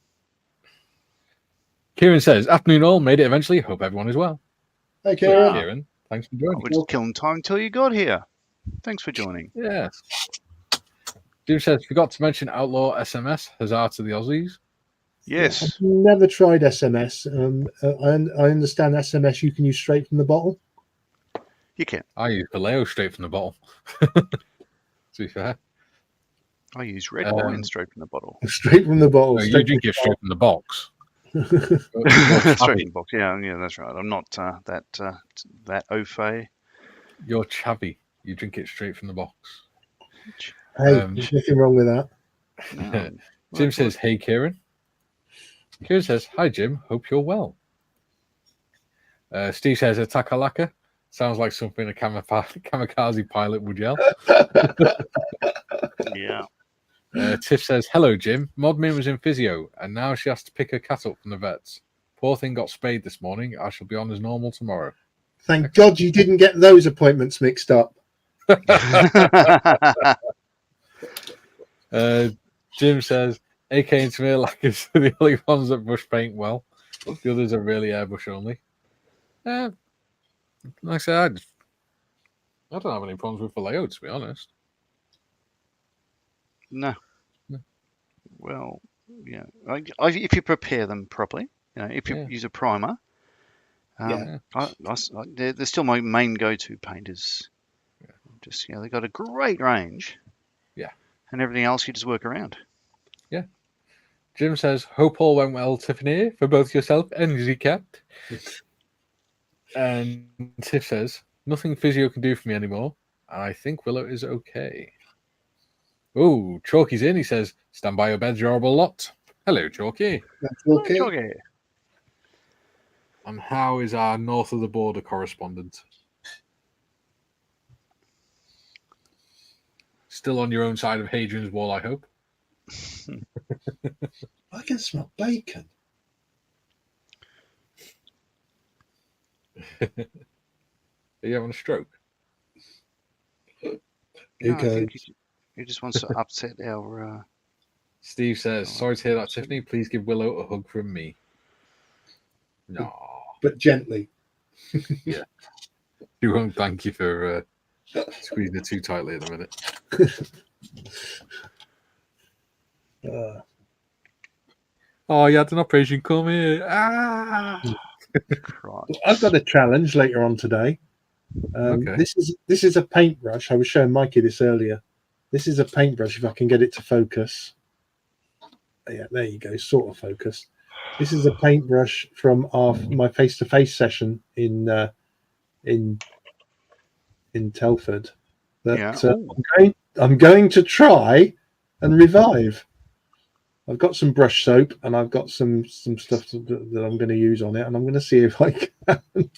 Kieran says, afternoon all, made it eventually. Hope everyone is well. Hey, Kieran. Kieran, thanks for joining. We're just killing time until you got here. Thanks for joining. Yeah. Jim says, forgot to mention Outlaw SMS, Huzzah to the Aussies. Yes. I've never tried SMS. I understand SMS you can use straight from the bottle. You can. I use Paleo straight from the bottle. To be fair. I use red wine straight from the bottle. Straight from the bottle. No, you drink it straight from the box. Straight from the box. Yeah, that's right. I'm not that au fait. You're chavvy. You drink it straight from the box. Hey, there's nothing wrong with that. No. Jim says, hey, Kieran. Kieran says, hi, Jim. Hope you're well. Steve says, a takalaka. Sounds like something a kamikaze pilot would yell. Yeah. Tiff says, hello, Jim. Modmin was in physio, and now she has to pick her cat up from the vets. Poor thing got spayed this morning. I shall be on as normal tomorrow. Thank God you didn't get those appointments mixed up. Jim says, AK and Tamir lacquers are the only ones that brush paint well. The others are really airbrush only. Like I said, I don't have any problems with Vallejo, to be honest. No. Well, yeah. If you prepare them properly, if you use a primer, they're still my main go-to painters. Just they've got a great range. Yeah. And everything else you just work around. Yeah. Jim says, hope all went well, Tiffany, for both yourself and Zcat. And Tiff says, nothing physio can do for me anymore. And I think Willow is okay. Oh, Chalky's in. He says, stand by your bed, you're a lot. Hello, Chalky. Okay. Chalky. And how is our north of the border correspondent? Still on your own side of Hadrian's Wall, I hope. I can smell bacon. Are you having a stroke? No, I think he just wants to upset our... Steve says, sorry to hear that, Tiffany. Please give Willow a hug from me. No. but gently. You won't thank you for squeezing it too tightly at the minute. Oh, you had an operation. Come here. Christ. I've got a challenge later on today. Okay. This is a paintbrush. I was showing Mikey this earlier. This is a paintbrush. If I can get it to focus. Yeah, there you go. Sort of focus. This is a paintbrush from my face-to-face session in Telford. That I'm going to try and revive. I've got some brush soap and I've got some stuff that I'm going to use on it, and I'm going to see if I can. And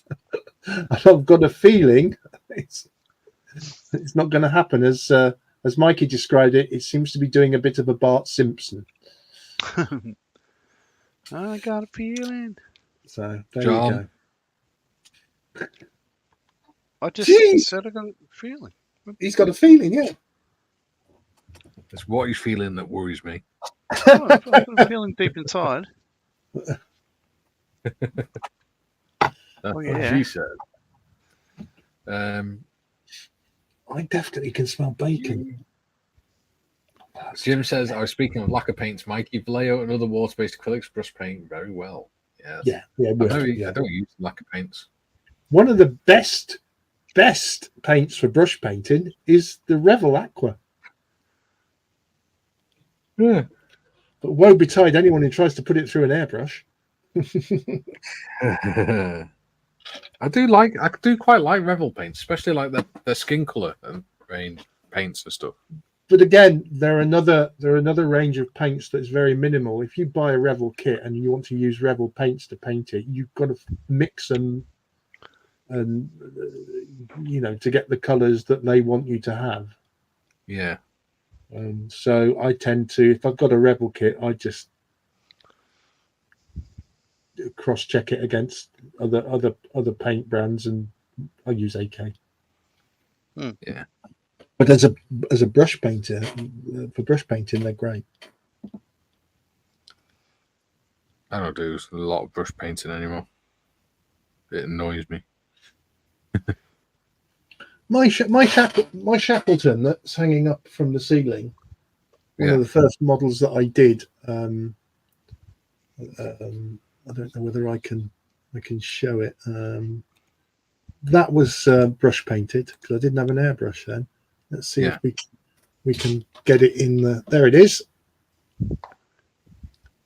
I've got a feeling it's not going to happen as Mikey described it. It seems to be doing a bit of a Bart Simpson. I got a feeling. So there John. you go. I just said I got a feeling. He's got a feeling, yeah. It's what he's feeling that worries me. Oh, I've got a feeling deep inside. That's yeah. what she said. I definitely can smell bacon. Jim says, I was speaking of lacquer paints, Mikey. Vallejo and other water-based acrylics brush paint very well. Yes. Yeah. I don't use lacquer paints. One of the best paints for brush painting is the Revel Aqua. Yeah. But woe betide anyone who tries to put it through an airbrush. I do quite like Revel paints, especially like the skin color and range paints and stuff. But again, they're another range of paints that's very minimal. If you buy a Revel kit and you want to use Revel paints to paint it, you've got to mix them and to get the colors that they want you to have. Yeah. And so I tend to, if I've got a Revel kit, I just cross-check it against other paint brands, and I use AK. Yeah. But as a brush painter, for brush painting, they're great. I don't do a lot of brush painting anymore. It annoys me. My Shackleton that's hanging up from the ceiling, one of the first models that I did. I don't know whether I can show it. That was brush painted because I didn't have an airbrush then. Let's see if we can get it in the. There it is.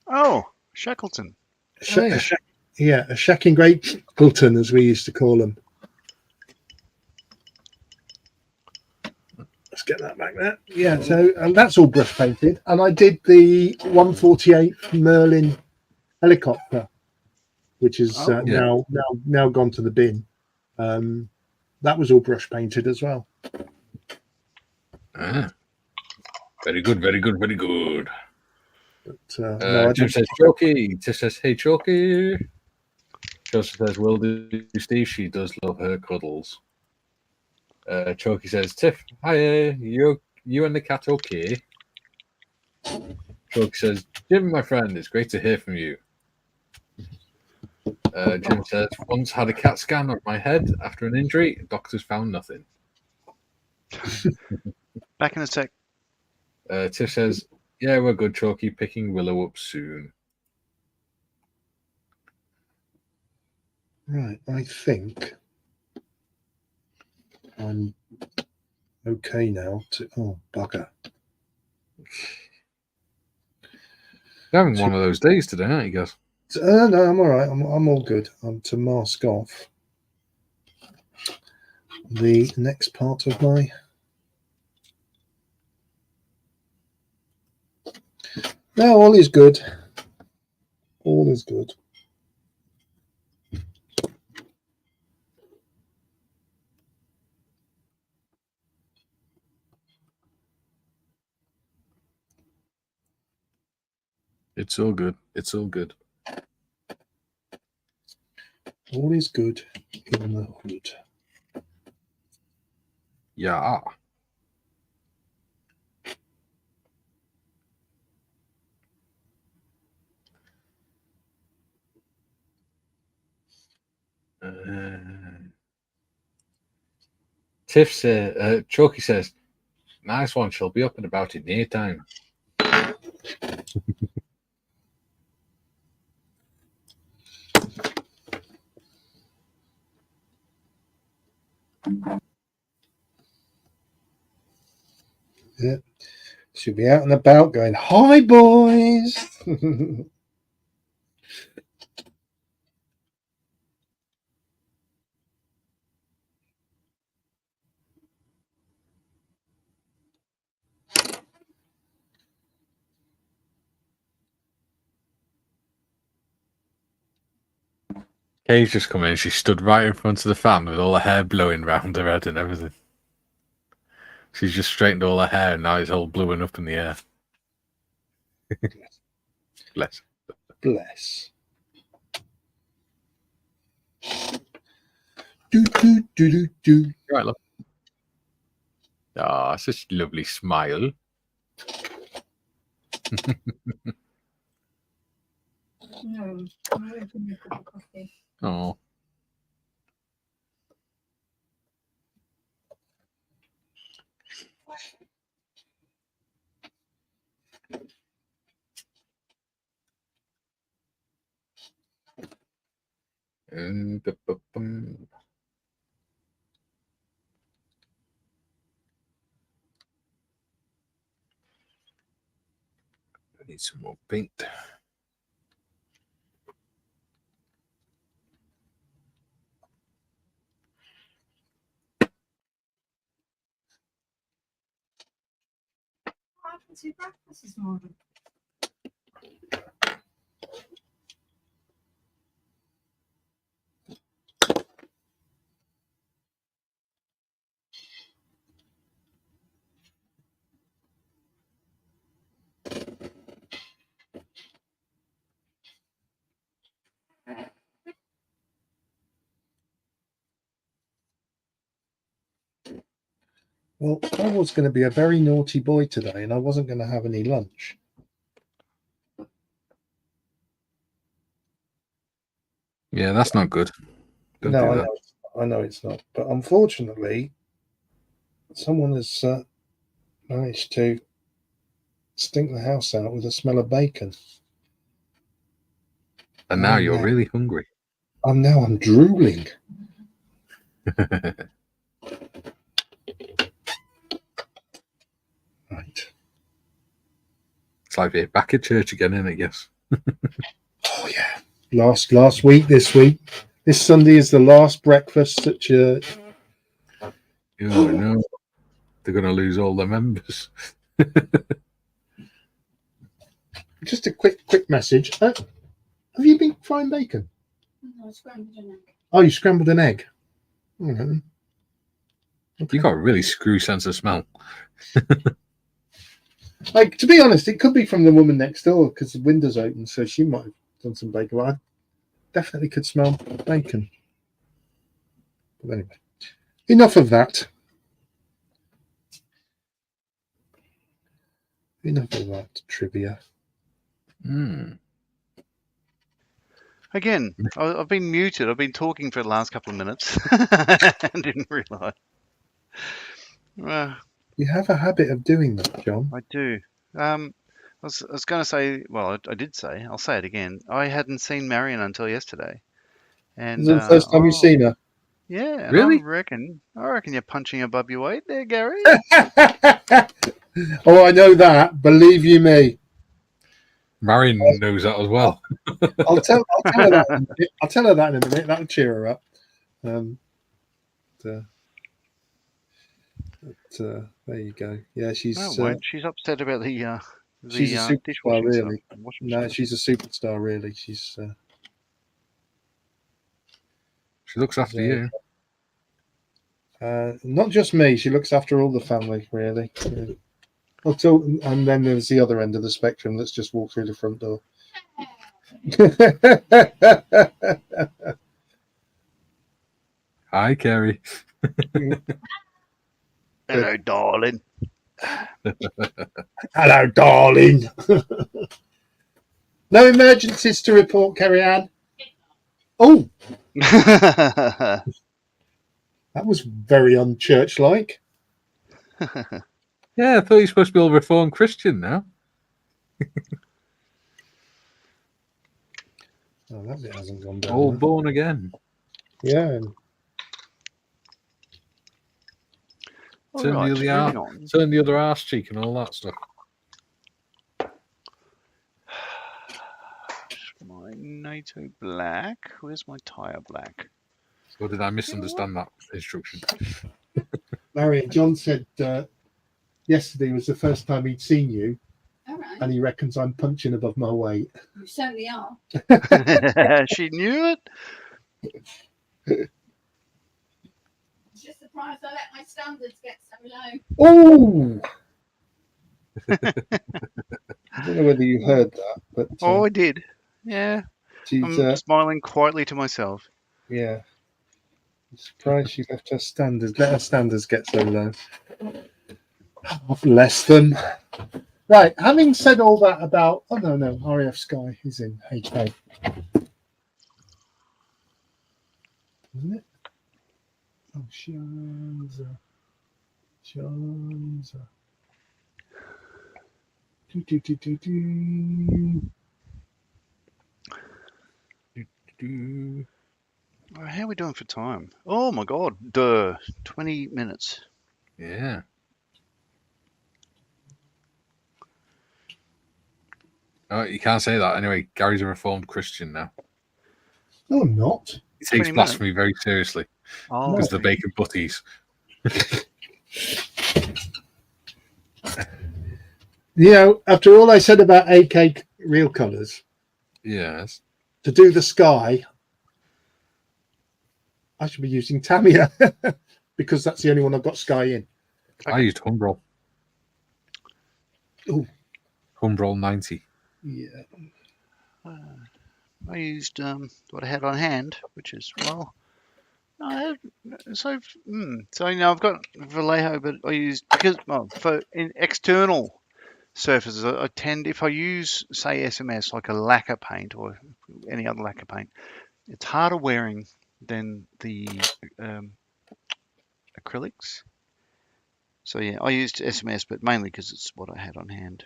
Oh, Shackleton. A Shacking Great Shackleton, as we used to call them. Let's get that back there. Yeah, so and that's all brush painted. And I did the 148 Merlin helicopter, which is now gone to the bin. That was all brush painted as well. Very good, very good, very good. But, Jim says, Chalky. Tish says, hey, Chalky. Joseph says, will do, Steve. She does love her cuddles. Chalky says, Tiff, hiya. You and the cat okay? Chalky says, Jim, my friend, it's great to hear from you. Jim says, once had a CAT scan of my head after an injury. Doctors found nothing. Back in a sec. Tiff says, yeah, we're good, Chalky. Picking Willow up soon. Right, I think I'm okay now. Oh, bugger. You're having one of those days today, aren't you, guys? No, I'm all right. I'm all good. I'm to mask off the next part of my. No, all is good. All is good. It's all good. It's all good. All is good in the hood. Yeah. Tiff says, Chalky says, nice one. She'll be up and about in near time. Yeah. She'll be out and about going, hi, boys. Kay's just come in. She stood right in front of the fan with all her hair blowing round her head and everything. She's just straightened all her hair and now it's all blowing up in the air. Bless. Bless. Do, do, do, do, do. Right, look. Ah, such a lovely smile. No, I'm waiting for my cup of coffee. Oh. I need some more paint. I haven't seen breakfast this morning. Well, I was going to be a very naughty boy today and I wasn't going to have any lunch. Yeah, that's not good. Don't do that. I know it's not. But unfortunately, someone has managed to stink the house out with the smell of bacon. And now you're really hungry. I'm drooling. Right. It's like being back at church again, isn't it? Yes. Oh yeah. Last week, this week. This Sunday is the last breakfast at church. Oh no. They're gonna lose all their members. Just a quick message. Have you been frying bacon? No, I scrambled an egg. Oh, you scrambled an egg. Okay. You got a really screw sense of smell. Like, to be honest, it could be from the woman next door because the window's open, so she might have done some bacon. But I definitely could smell bacon. But anyway, enough of that. Enough of that trivia. Again, I've been muted. I've been talking for the last couple of minutes and didn't realise. You have a habit of doing that, John. I do. I was going to say, well, I did say, I'll say it again. I hadn't seen Marion until yesterday. And Is it the first time you've seen her? Yeah. And Really? I reckon you're punching above your weight there, Gary. Oh, I know that. Believe you me. Marion knows that as well. I'll tell her that. I'll tell her that in a minute. That'll cheer her up. There you go. Yeah, she's. She's upset about the. She's a superstar, really. No, Stuff. she's a superstar, really. She's. She looks after you. Not just me. She looks after all the family, really. Yeah. And then there's the other end of the spectrum that's just walked through the front door. Hi, Kerry. Hello, darling. Hello, darling. No emergencies to report, Kerry Ann. Oh, that was very unchurch-like. Yeah, I thought you're supposed to be all Reformed Christian now. Oh, that bit hasn't gone down. All there. born again. Yeah. And All Turn right, the other moving on. turn the other arse cheek and all that stuff. My NATO black. Where's my tire black? Or did I misunderstand that instruction? Marion, John said yesterday was the first time he'd seen you, All right. and he reckons I'm punching above my weight. You certainly are. She knew it. It's just surprised I let my standards get so low. Oh! I don't know whether you heard that, but Oh, I did. Yeah. she's I'm smiling quietly to myself. yeah. I'm surprised she left her standards. Let her standards get so low. Less than. Right. Having said all that about, oh no, RAF Sky is in HK, isn't it? Oh, Shanza. How are we doing for time? Oh my god, 20 minutes. Yeah. Oh, you can't say that anyway. Gary's a Reformed Christian now. No, I'm not. He 20 takes blasphemy very seriously Oh, because the bacon butties. You know, after all I said about AK real colours, Yes. to do the sky, I should be using Tamiya because that's the only one I've got sky in. I used Humbrol. Ooh. Humbrol 90. Yeah. I used what I had on hand, which is so I've got Vallejo, but I used because for in external surfaces, I tend if I use say SMS like a lacquer paint or any other lacquer paint, it's harder wearing than the acrylics. So yeah, I used SMS, but mainly because it's what I had on hand,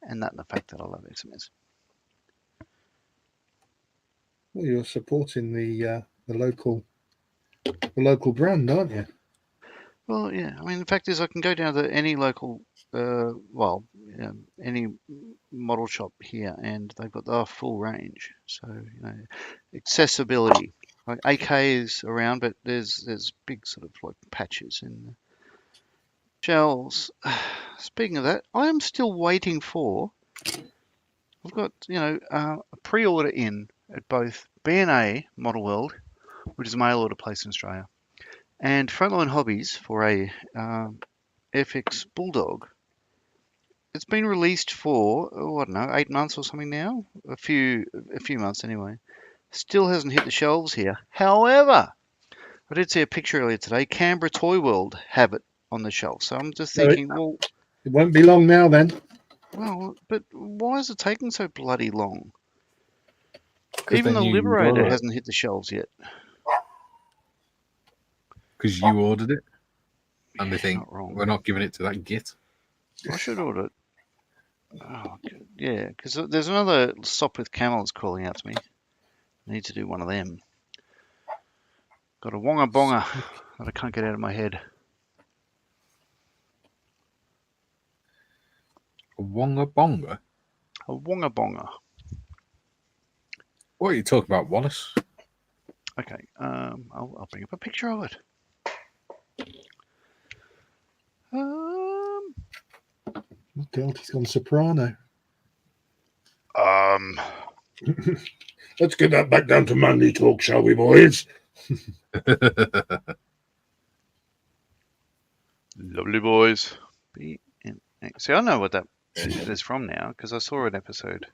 and that and the fact that I love SMS. Well, you're supporting the local brand, aren't you? Well, yeah. I mean, the fact is, I can go down to any local, any model shop here, and they've got the full range. So, accessibility. Like AK is around, but there's big sort of like patches in the shelves. Speaking of that, I am still waiting for. I've got a pre-order in at both B&A Model World, which is a mail order place in Australia, and Frontline Hobbies for a FX Bulldog. It's been released for I don't know, 8 months or something now. A few months anyway. Still hasn't hit the shelves here. However, I did see a picture earlier today. Canberra Toy World have it on the shelf. So I'm just thinking, well, it won't be long now then. Well, but why is it taking so bloody long? 'Cause Even they the knew you'd Liberator order it. hasn't hit the shelves yet. Because you ordered it. And they Yeah, think, not wrong. we're not giving it to that git. I should order it. Oh, good. Yeah, because there's another Stop with Camel that's calling out to me. I need to do one of them. Got a Wonga Bonga that I can't get out of my head. A Wonga Bonga? A Wonga Bonga. What are you talking about, Wallace? Okay, I'll bring up a picture of it. Oh God, he's gone soprano. Let's get that back down to manly talk, shall we, boys? Lovely boys. See, I know what that is from now because I saw an episode.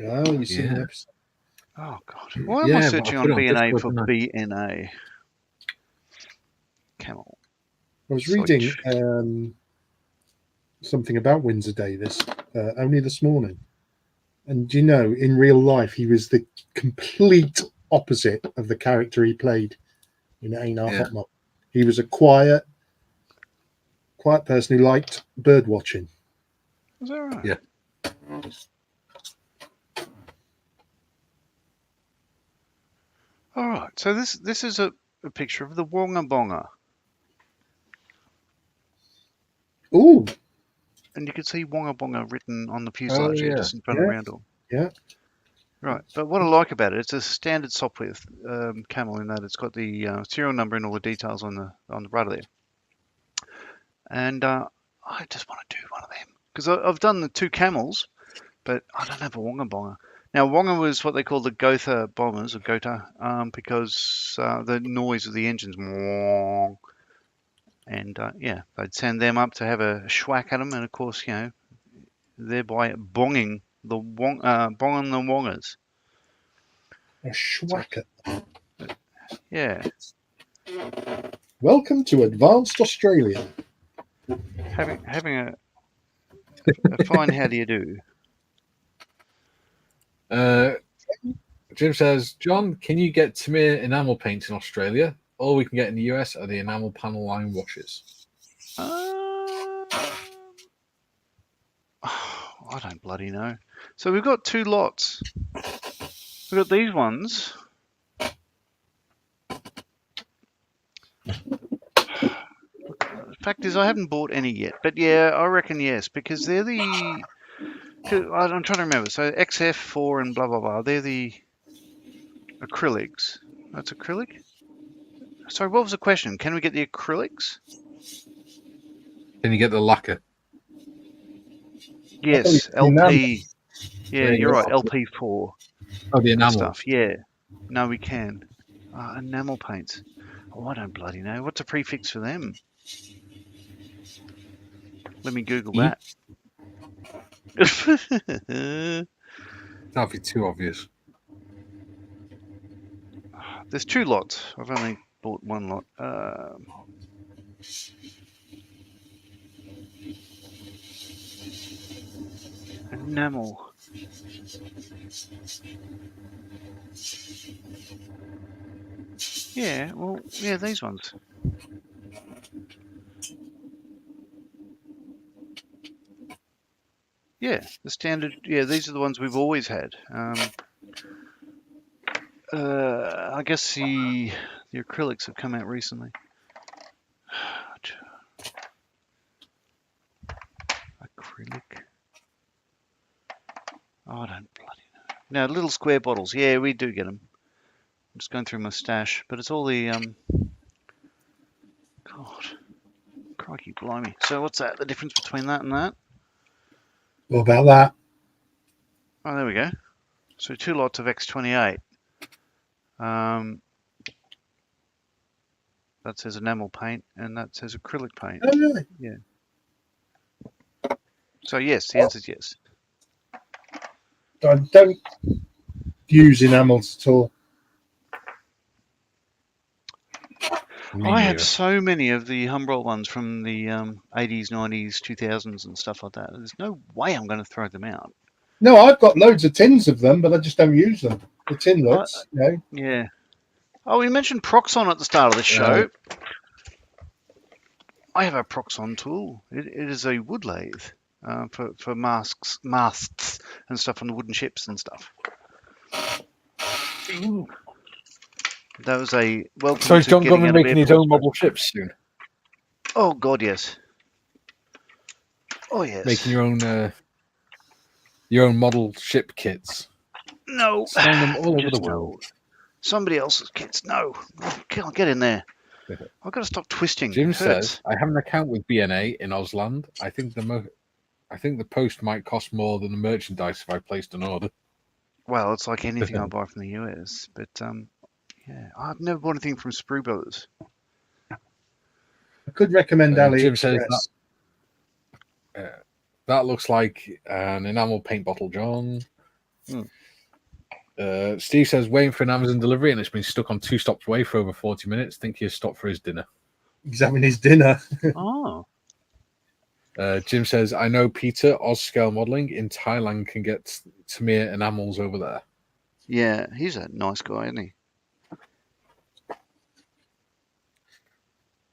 Oh, you've seen an episode. Oh God! Why am I Yeah, searching but I on put it on B&A Discord, for didn't I? B&A? Camel. I was reading something about Windsor Davis only this morning. And you know, in real life, he was the complete opposite of the character he played in Einar Yeah. Hotmar. He was a quiet person who liked bird watching. Is that right? Yeah. All right. So this is a picture of the Wonga Bonga, Ooh, and you can see Wonga Bonga written on the fuselage here, yeah. just in front of Yeah. Randall. yeah. Right. But what I like about it, it's a standard software Camel in that it's got the serial number and all the details on the rudder there. And I just want to do one of them because I've done the 2 Camels, but I don't have a Wonga Bonga. Now, Wonga was what they call the Gotha bombers, or Gotha, because the noise of the engines, and yeah, they'd send them up to have a schwack at them, and of course, you know, thereby bonging the bonging the Wongas. A schwacker. Yeah, Welcome to Advanced Australia. having a fine how do you do. Jim says, John, can you get Tamir enamel paints in Australia? All we can get in the US are the enamel panel line washes. I don't bloody know. So we've got 2 lots. We've got these ones. The fact is, I haven't bought any yet, but yeah, I reckon yes, because they're the. I'm trying to remember. So XF4 and blah blah blah. They're the acrylics. That's acrylic. Sorry, what was the question? Can we get the acrylics? Can you get the lacquer? Yes, Oh, enamel. LP. Yeah, There you you're go. right. LP4 Oh, the and enamel. stuff. Yeah. No, we can. Enamel paints. Oh, I don't bloody know. What's a prefix for them? Let me Google E? that. That'd be too obvious. There's 2 lots. I've only bought 1 lot. Enamel. Yeah, well, yeah, these ones. Yeah, the standard. Yeah, these are the ones we've always had. I guess the acrylics have come out recently. Acrylic. Oh, I don't bloody know. Now, little square bottles. Yeah, we do get them. I'm just going through my stash, but it's all the God, crikey, blimey. So what's that? The difference between that and that? What about that? Oh, there we go. So 2 lots of X28. That says enamel paint, and that says acrylic paint. Oh, really? Yeah. So yes, the answer is yes. I don't use enamels at all. I have so many of the Humbrol ones from the 80s, 90s, 2000s, and stuff like that. There's no way I'm going to throw them out. No, I've got loads of tins of them, but I just don't use them. The tin looks, you know. Yeah. Oh, we mentioned Proxon at the start of the show. I have a Proxon tool. It is a wood lathe for masts and stuff on the wooden ships and stuff. That was a welcome So is to John getting Gorman out of making his airports. own model ships soon? Oh God, yes. Oh yes. Making your own model ship kits. No. Selling them all over Just the world. no. Somebody else's kits. No. Oh, get in there. I've got to stop twisting. Jim It hurts. says, I have an account with BNA in Ausland. I think the post might cost more than the merchandise if I placed an order. Well, it's like anything I buy from the US, but yeah, I've never bought anything from Sprue Brothers. I could recommend Jim says AliExpress. that looks like an enamel paint bottle, John. Steve says, waiting for an Amazon delivery and it's been stuck on 2 stops away for over 40 minutes. Think he's stopped for his dinner. He's having his dinner. Oh. Jim says, I know Peter, Oz Scale Modeling in Thailand can get Tamir enamels over there. Yeah, he's a nice guy, isn't he?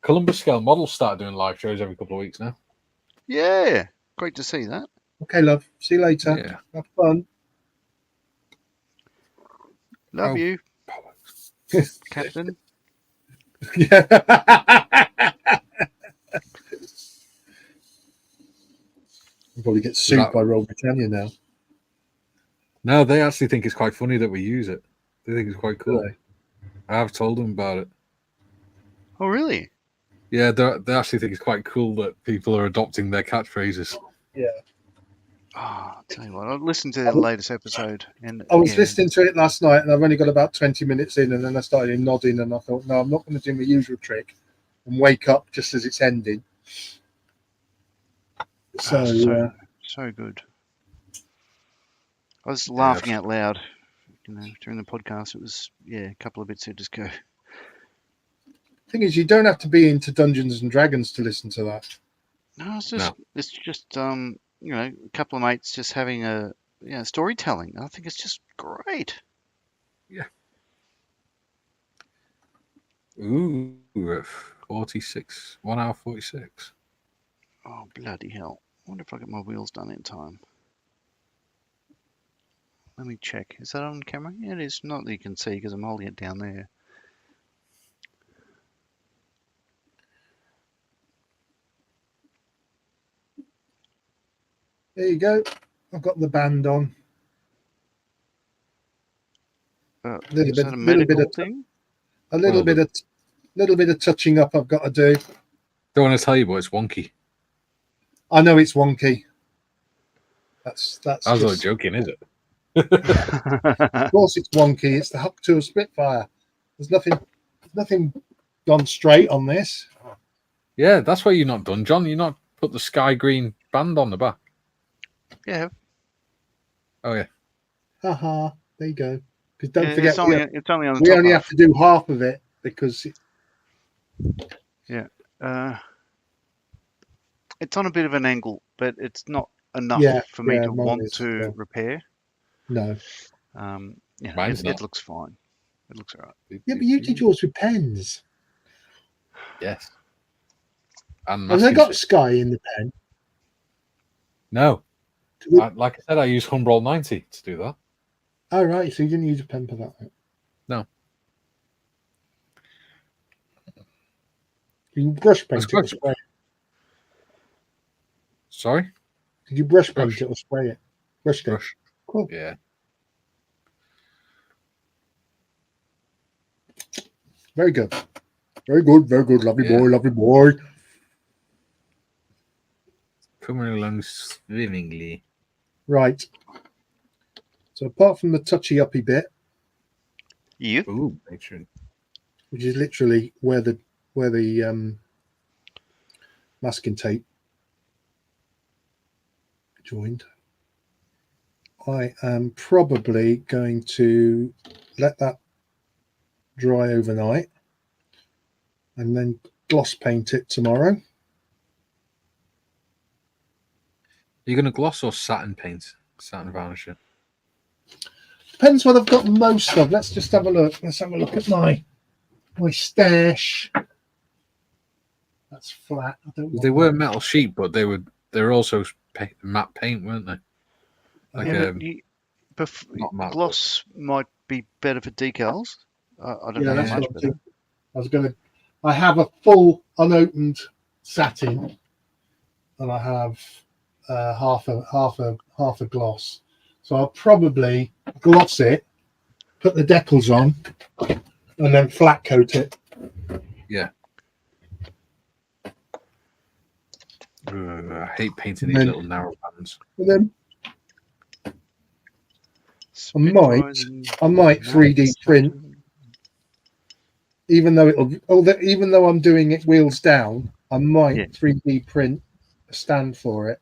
Columbus scale models started doing live shows every couple of weeks now. Yeah, great to see that. Okay, love. See you later. Yeah. Have fun. Love Oh. you, Captain. Yeah. We'll probably get sued by Royal Britannia now. No, they actually think it's quite funny that we use it. They think it's quite cool. Really? I've told them about it. Oh, really? Yeah, they actually think it's quite cool that people are adopting their catchphrases. Yeah. Oh, I'll tell you what, I listened to the latest episode, and I was listening to it last night, and I've only got about 20 minutes in, and then I started nodding, and I thought, no, I'm not going to do my usual trick and wake up just as it's ending. So, so good. I was laughing out loud, during the podcast. It was a couple of bits that just go. thing is, you don't have to be into Dungeons and Dragons to listen to that. No, it's just a couple of mates just having a storytelling. I think it's just great. Yeah. Ooh, 46, 1 hour 46. Oh, bloody hell. I wonder if I get my wheels done in time. Let me check. Is that on camera? Yeah, it is. Not that you can see because I'm holding it down there. There you go. I've got the band on. Is that a medical thing? A little bit of touching up I've got to do. Don't want to tell you, but it's wonky. I know it's wonky. That's I was not joking, is it? Of course it's wonky. It's the Huck 2 Spitfire. There's nothing gone straight on this. Yeah, that's what you're not done, John. You're not put the sky green band on the back. Yeah. Oh yeah. Haha. There you go. Because don't forget, it's only on the we top only half. have to do half of it because. It's on a bit of an angle, but it's not enough for me to want to repair. No. It looks fine. It looks all right. Yeah, but you did yours with pens. Yes. And have they got Sky in the pen? No. Like I said, I use Humbrol 90 to do that. Oh, right. So you didn't use a pen for that? No. You brush paint it or spray it? Sorry? Did you brush paint it or spray it? Brush. Cool. Yeah. Very good. Very good. Very good. Lovely boy. Lovely boy. Coming along swimmingly. Right. So apart from the touchy-uppy bit, Ooh, which is literally where the masking tape joined, I am probably going to let that dry overnight and then gloss paint it tomorrow. Are you going to gloss or satin paint? Satin varnish it? Depends what I've got most of. Let's just have a look. Let's have a look at my stash. That's flat. They were metal sheet, but they were also matte paint, weren't they? Not matte, gloss might be better for decals. I don't know that's how much better. I have a full unopened satin, and I have half a gloss. So I'll probably gloss it, put the decals on, and then flat coat it. Yeah. I hate painting these little narrow bands. And then I might 3D print, even though I'm doing it wheels down. I might 3D print a stand for it.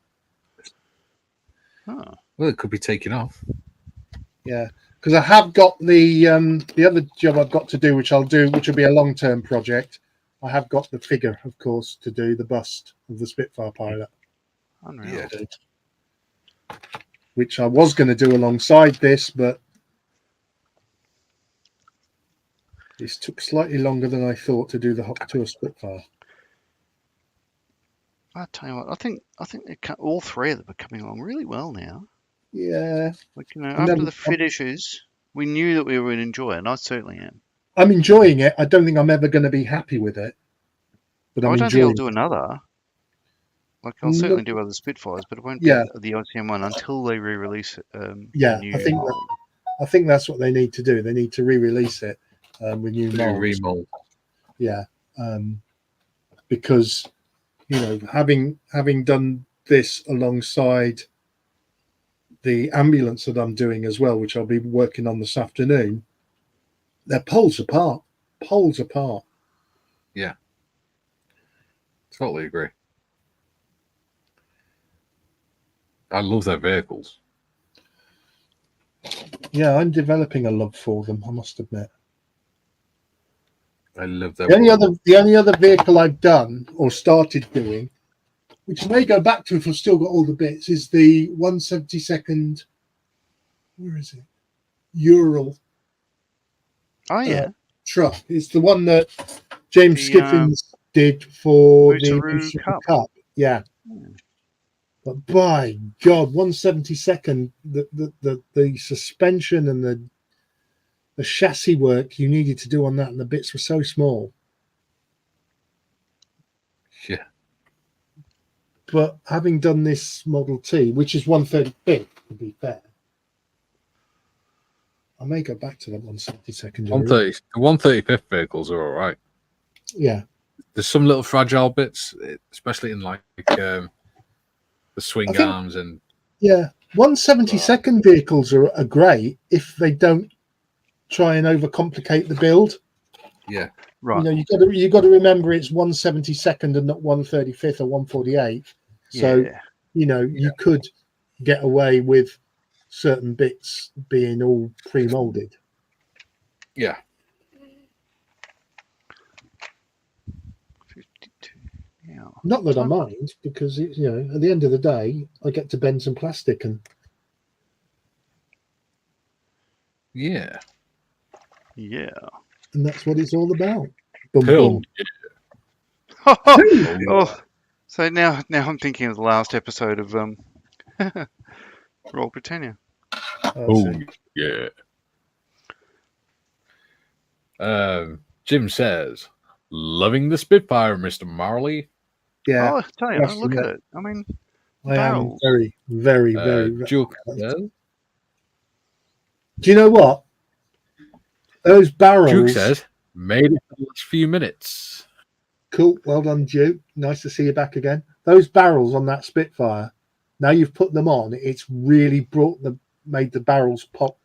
Oh. Well, it could be taken off. Yeah, because I have got the other job I've got to do, which will be a long-term project. I have got the figure, of course, to do the bust of the Spitfire pilot. Unreal. Yeah. Which I was going to do alongside this, but this took slightly longer than I thought to do the Hawk 2 Spitfire. I tell you what, I think all three of them are coming along really well now. Yeah. Like, you know, And after then the finishes, we knew that we would enjoy it, and I certainly am. I'm enjoying it. I don't think I'm ever going to be happy with it, but I'm I don't think I'll enjoying do it. another. Like, I'll No, certainly do other Spitfires, but it won't yeah, be the ICM one until they re-release a yeah. new I think that's what they need to do. They need to re-release it with new molds. Remold. Yeah, because having done this alongside the ambulance that I'm doing as well, which I'll be working on this afternoon, they're poles apart. Poles apart. Yeah. Totally agree. I love their vehicles. Yeah, I'm developing a love for them, I must admit. I love their The only other vehicle I've done or started doing, which I may go back to if I've still got all the bits, is the 172nd. Where is it? Ural Oh yeah, truck. It's the one that James The, Skiffins did for the Bootaroo Cup. Yeah. But by God, 172nd, the suspension and the chassis work you needed to do on that, and the bits were so small. Yeah. But having done this Model T, which is 135th, to be fair, I may go back to that 172nd. 130, the 135th vehicles are all right. Yeah. There's some little fragile bits, especially in like the swing arms and. Yeah. 172nd vehicles are great if they don't try and overcomplicate the build. Yeah. right. You got to remember it's 172nd and not 135th or 148th. So you could get away with certain bits being all pre-molded. Yeah. 52. Yeah. Not that I mind, because at the end of the day, I get to bend some plastic and Yeah. Yeah. and that's what it's all about. Boom, Cool. boom. Oh, so now I'm thinking of the last episode of Royal Britannia. Oh, yeah. Jim says, loving the Spitfire, Mr. Marley. Yeah. Oh, I tell you, look at it. I mean, I am barrels. very, very, very. Duke says, Do you know what? Those barrels. Duke says, made it for the last few minutes. Cool. Well done, Duke. Nice to see you back again. Those barrels on that Spitfire, now you've put them on, it's really made the barrels pop.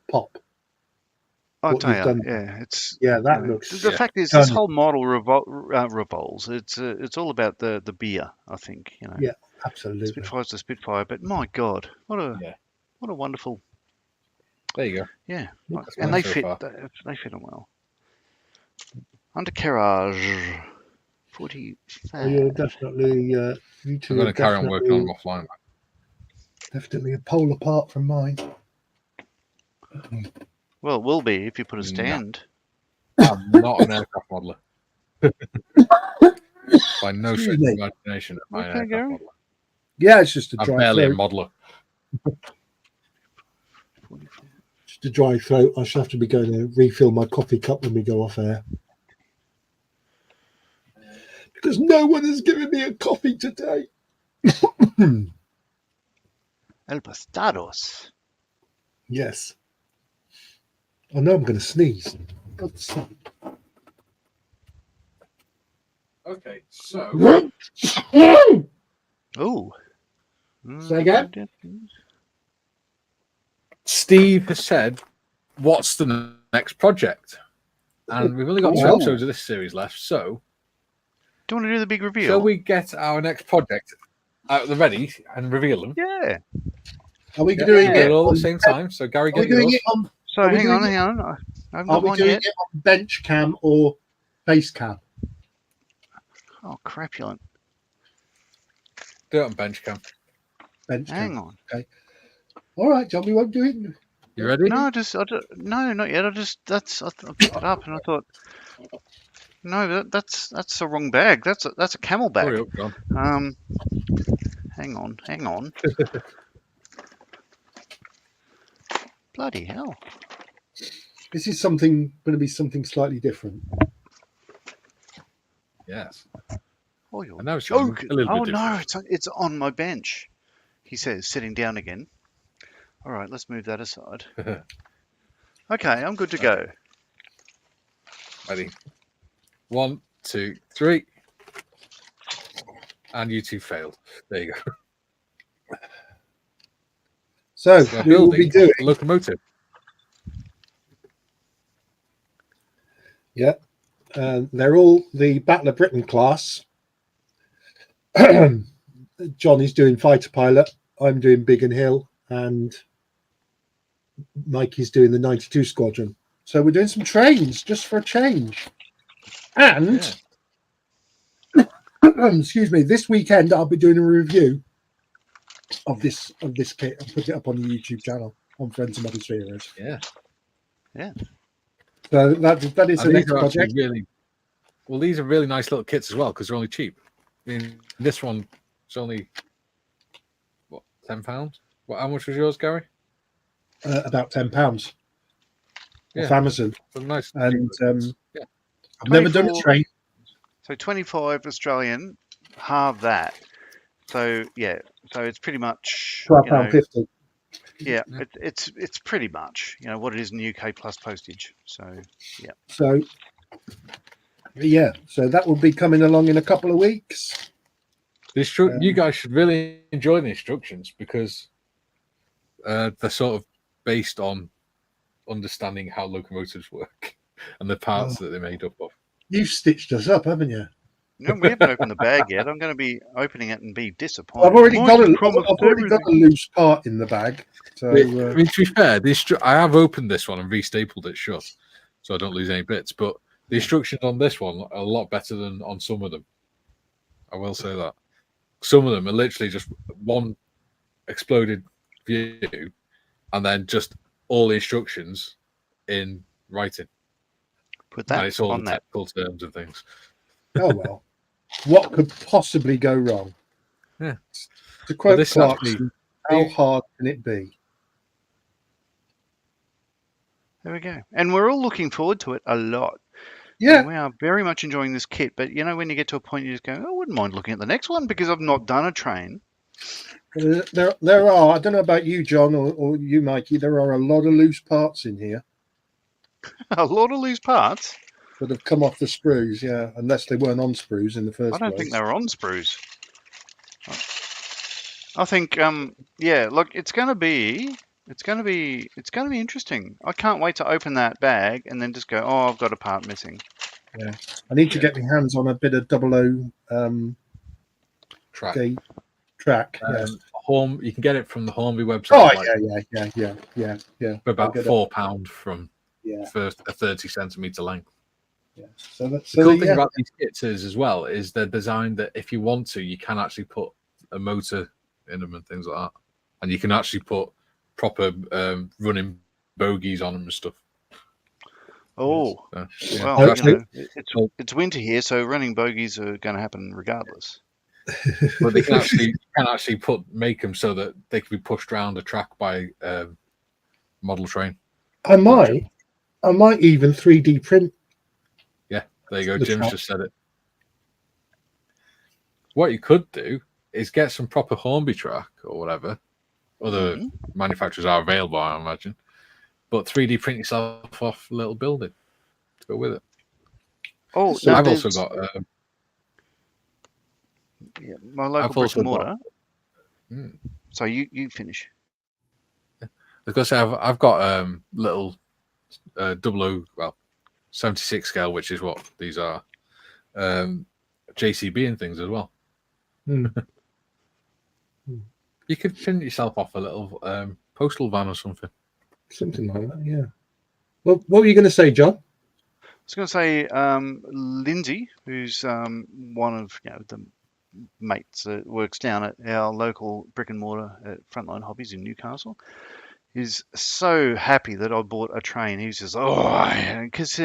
I'll what tell you've you, done. yeah, that looks. The fact is, this whole model revolves. It's all about the beer, I think. Yeah, absolutely. Spitfire's the Spitfire, but my God, what a wonderful. There you go. Yeah, That's and nice they so fit. far. They fit them well. Undercarriage 45. Oh, you're definitely. You two I'm going are to carry on working on them offline. definitely a pole apart from mine. Well, it will be if you put a stand. I'm not an aircraft modeler. By no stretch of the imagination. Am I an aircraft Gary? modeler. Yeah, it's just a I'm dry barely a throat. modeler. Just a dry throat. I shall have to be going to refill my coffee cup when we go off air. Because no one has given me a coffee today. El Bastados. Yes. I know I'm going to sneeze. God's sake. Okay, so. Oh. Say again? Steve has said, what's the next project? And we've only got 2 episodes of this series left, so. Do you want to do the big reveal? Shall we get our next project out of the ready and reveal them? Yeah. Are we doing it all at the same time? So, Gary, get yours. So, hang on. I haven't Are got we one doing yet. it on bench cam or face cam? Oh, crapulent. Do it on bench cam. Bench Hang cam. on. Okay. All right, John, we won't do it. You ready? No, no, not yet. I picked it up and I thought, No, that's the wrong bag. That's a camel bag. Hurry up, John. Hang on. Bloody hell! This is going to be something slightly different. Yes. Oh, you're And now it's something joking. a little Oh bit no, different. it's on my bench. He says, sitting down again. All right, let's move that aside. Okay, I'm good to go. Ready? 1, 2, 3. And you two failed. There you go. So We're we will be building doing. a locomotive. Yeah, they're all the Battle of Britain class. John is doing fighter pilot. I'm doing Big and Hill, and Mikey's doing the 92 Squadron. So we're doing some trains just for a change. And excuse me, this weekend I'll be doing a review of this kit and put it up on the YouTube channel on Friends and Model Heroes. Yeah. So that is And the these next are actually project. really well. These are really nice little kits as well because they're only cheap. I mean, this one is only what, £10. What? How much was yours, Gary? About £10 Yeah. off Amazon. So nice. And yeah. I've never done a 24 train. So 25 Australian, halve that. So yeah, so it's pretty much £12.50. Yeah, it's pretty much what it is in the UK plus postage. So yeah. So yeah, so that will be coming along in a couple of weeks. You guys should really enjoy the instructions because they're sort of based on understanding how locomotives work and the parts that they're made up of. You've stitched us up, haven't you? No, we haven't opened the bag yet. I'm going to be opening it and be disappointed. I've already got promised a loose part in the bag. So I mean, to be fair, I have opened this one and restapled it shut, so I don't lose any bits. But the instructions on this one are a lot better than on some of them. I will say that. Some of them are literally just one exploded view, and then just all the instructions in writing. Put that and it's all on the that. technical terms and things. Oh well, what could possibly go wrong? Yeah. To quote this Clarkson, how hard can it be? There we go. And we're all looking forward to it a lot. Yeah. And we are very much enjoying this kit. But when you get to a point, you just go, I wouldn't mind looking at the next one because I've not done a train. There are. I don't know about you, John, or you, Mikey. There are a lot of loose parts in here. A lot of loose parts that have come off the sprues, yeah, unless they weren't on sprues in the first place. I don't think they were on sprues. I think, look, it's going to be interesting. I can't wait to open that bag and then just go, oh, I've got a part missing. Yeah, I need to get my hands on a bit of 00 track. Home, you can get it from the Hornby website. Oh yeah. For about £4 from first a 30cm length. Yeah. So that's the cool thing about these kits is they're designed that if you want to, you can actually put a motor in them and things like that, and you can actually put proper running bogies on them and stuff. Oh, well, it's winter here, so running bogies are going to happen regardless. But they can actually make them so that they can be pushed around a track by model train. I might even 3D print. Yeah, there you go. Jim's just said it. What you could do is get some proper Hornby track or whatever. Other manufacturers are available, I imagine. But 3D print yourself off a little building to go with it. Oh, so I've also got my local brick and mortar. So you finish. I was gonna say I've got little 76 scale, which is what these are, JCB and things as well. You could print yourself off a little postal van or something. Something like that, yeah. Well, what were you going to say, John? I was going to say Lindsay, who's one of the mates that works down at our local brick and mortar at Frontline Hobbies in Newcastle, is so happy that I bought a train. He's just because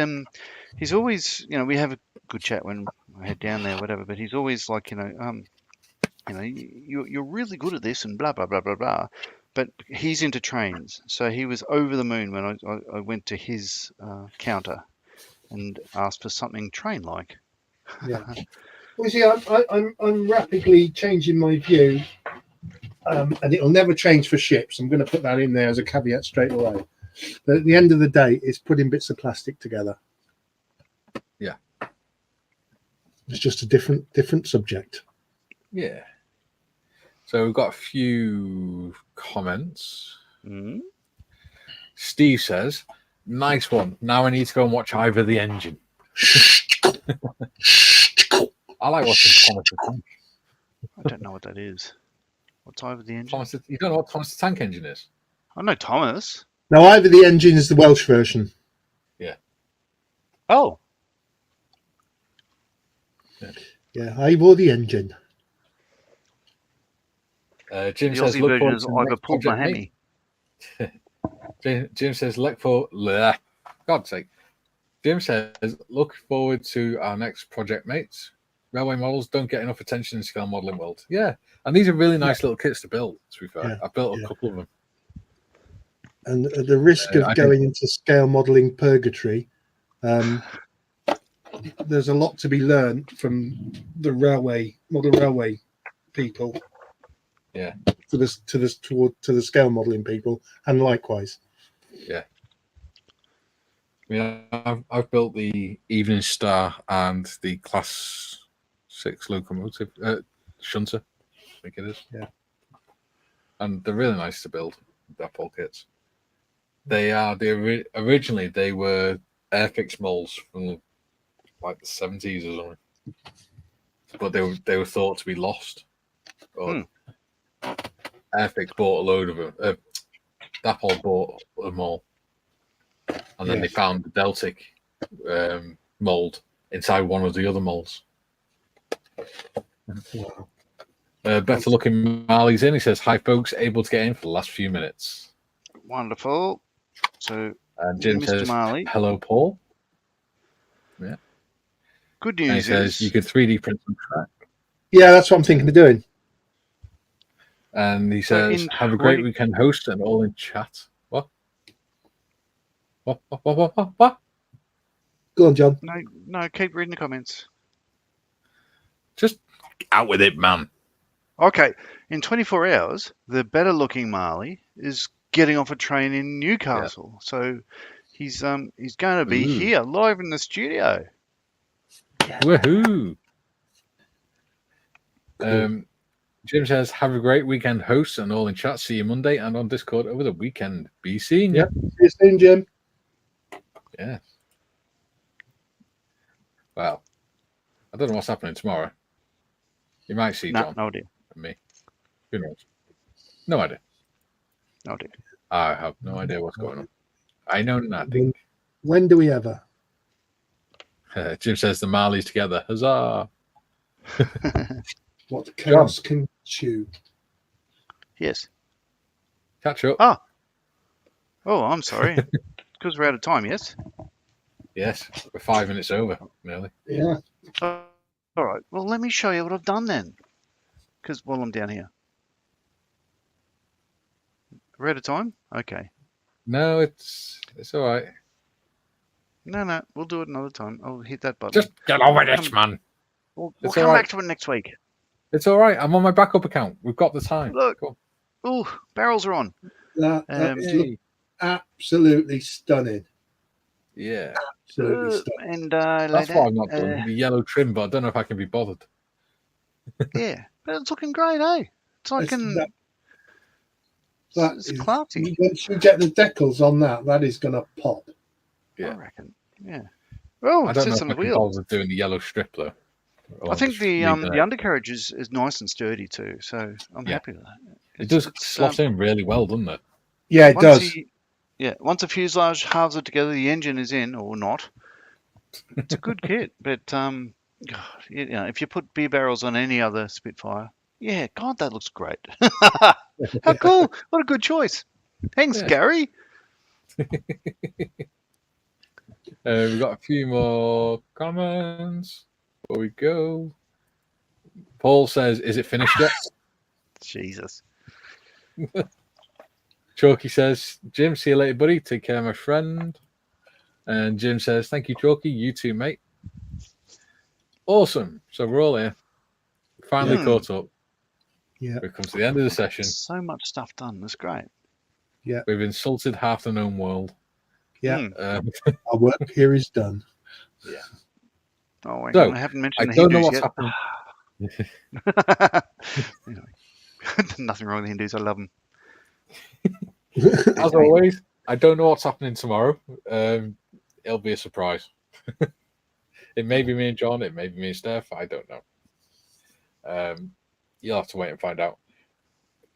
he's always, we have a good chat when I head down there, whatever. But he's always like, you're really good at this and blah blah blah blah blah. But he's into trains, so he was over the moon when I went to his counter and asked for something train-like. Yeah. Well, see, I'm rapidly changing my view, and it'll never change for ships. I'm going to put that in there as a caveat straight away. But at the end of the day, it's putting bits of plastic together. Yeah. It's just a different subject. Yeah. So we've got a few comments. Mm. Steve says, "Nice one. Now I need to go and watch Ivor the Engine." I like watching Thomas the Tank. I don't know what that is. What's over the engine? You don't know what Thomas the Tank Engine is? I know Thomas. Now, Ivor the Engine is the Welsh version. Oh, Yeah, Ivor the Engine. Jim the says, Aussie "Look version forward is to the Ivor next pulled my project, hammy. mate." Jim says, "Look for God's sake." Jim says, "Look forward to our next project, mates. Railway models don't get enough attention in the scale modelling world." Yeah, and these are really nice little kits to build. To be fair, Yeah. I built a couple of them. And at the risk of going into scale modelling purgatory, there's a lot to be learned from the model railway people. Yeah. To the scale modelling people, and likewise. Yeah. I mean, I've built the Evening Star and the Class 6 locomotive shunter, I think it is. Yeah. And they're really nice to build. They're Paul kits. Originally they were Airfix molds from like the 70s or something, but they were thought to be lost. Or Airfix bought a load of them. Dapol bought them all, and then they found the Deltic mold inside one of the other molds. Wow. Better looking Marley's in. He says, "Hi folks, able to get in for the last few minutes." Wonderful. So, Jim Mr. says, Marley. "Hello, Paul." Yeah. Good And he news says, is "You could 3D print some track." Yeah, that's what I'm thinking of doing. And he So says, in "Have a great 20 weekend, host, and all in chat." What? What? Go on, John. no, keep reading the comments. Just out with it, man. Okay, in 24 hours, the better-looking Marley is getting off a train in Newcastle. So he's going to be here live in the studio. Woohoo! Cool. Jim says, "Have a great weekend, hosts, and all in chat. See you Monday and on Discord over the weekend. Be seeing you." Yep. See you soon, Jim. Yeah. Well, I don't know what's happening tomorrow. You might see John No idea. and me. Who knows? No idea. No idea. I have no idea what's going on. I know nothing. When do we ever? Jim says the Marleys together. Huzzah! What chaos can chew? Yes. Catch up. Oh, I'm sorry. Because we're out of time, yes? Yes, we're 5 minutes over, nearly. Yeah. All right. Well, let me show you what I've done then. Because while I'm down here. We're out of time? Okay. No, it's all right. No, we'll do it another time. I'll hit that button. Just get over this, man. We'll It's come all right. back to it next week. It's all right. I'm on my backup account. We've got the time. Look. Cool. Oh, barrels are on. That Yay. absolutely stunning. Yeah. Absolutely stunning. And That's what I've not done. The yellow trim, but I don't know if I can be bothered. yeah, but it's looking great, eh? It's like it's classy. Once you get the decals on that, that is going to pop. Yeah. I reckon. Yeah. Oh, I it don't know sits if on I the can wheels. bother doing the yellow strip though. I think the undercarriage is nice and sturdy too, so I'm happy with that. It does slot in really well, doesn't it? Yeah, it does. Once the fuselage halves it together, the engine is in or not. It's a good kit, but God, if you put beer barrels on any other Spitfire, God, that looks great. How cool! What a good choice. Thanks, Gary. We've got a few more comments before we go. Paul says, "Is it finished yet?" Jesus. Chalky says, "Jim, see you later, buddy. Take care, my friend." And Jim says, "Thank you, Chalky. You too, mate." Awesome. So we're all here. Finally caught up. Yeah. We've come to the end of the session. So much stuff done. That's great. We've insulted half the known world. Yeah. Um, Our work here is done. yeah. Oh, wait, So, I haven't mentioned I the don't know Hindus what's yet. happening. Anyway, nothing wrong with the Hindus. I love them. As always, I don't know what's happening tomorrow. It'll be a surprise. It may be me and John. It may be me and Steph. I don't know. You'll have to wait and find out.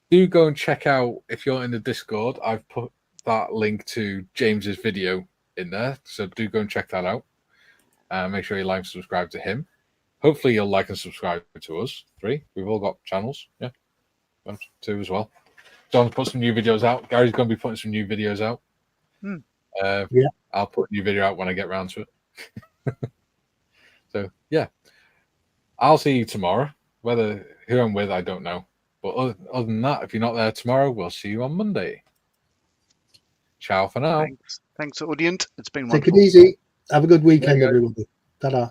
Do go and check out, if you're in the Discord, I've put that link to James's video in there. So do go and check that out. Make sure you like and subscribe to him. Hopefully you'll like and subscribe to us. 3. We've all got channels. Yeah. 1, 2 as well. John's put some new videos out. Gary's going to be putting some new videos out. I'll put a new video out when I get around to it. So, yeah. I'll see you tomorrow. Who I'm with, I don't know. But other than that, if you're not there tomorrow, we'll see you on Monday. Ciao for now. Thanks, audience. It's been Take wonderful. it easy. Have a good weekend, There you go. everybody. Ta-da.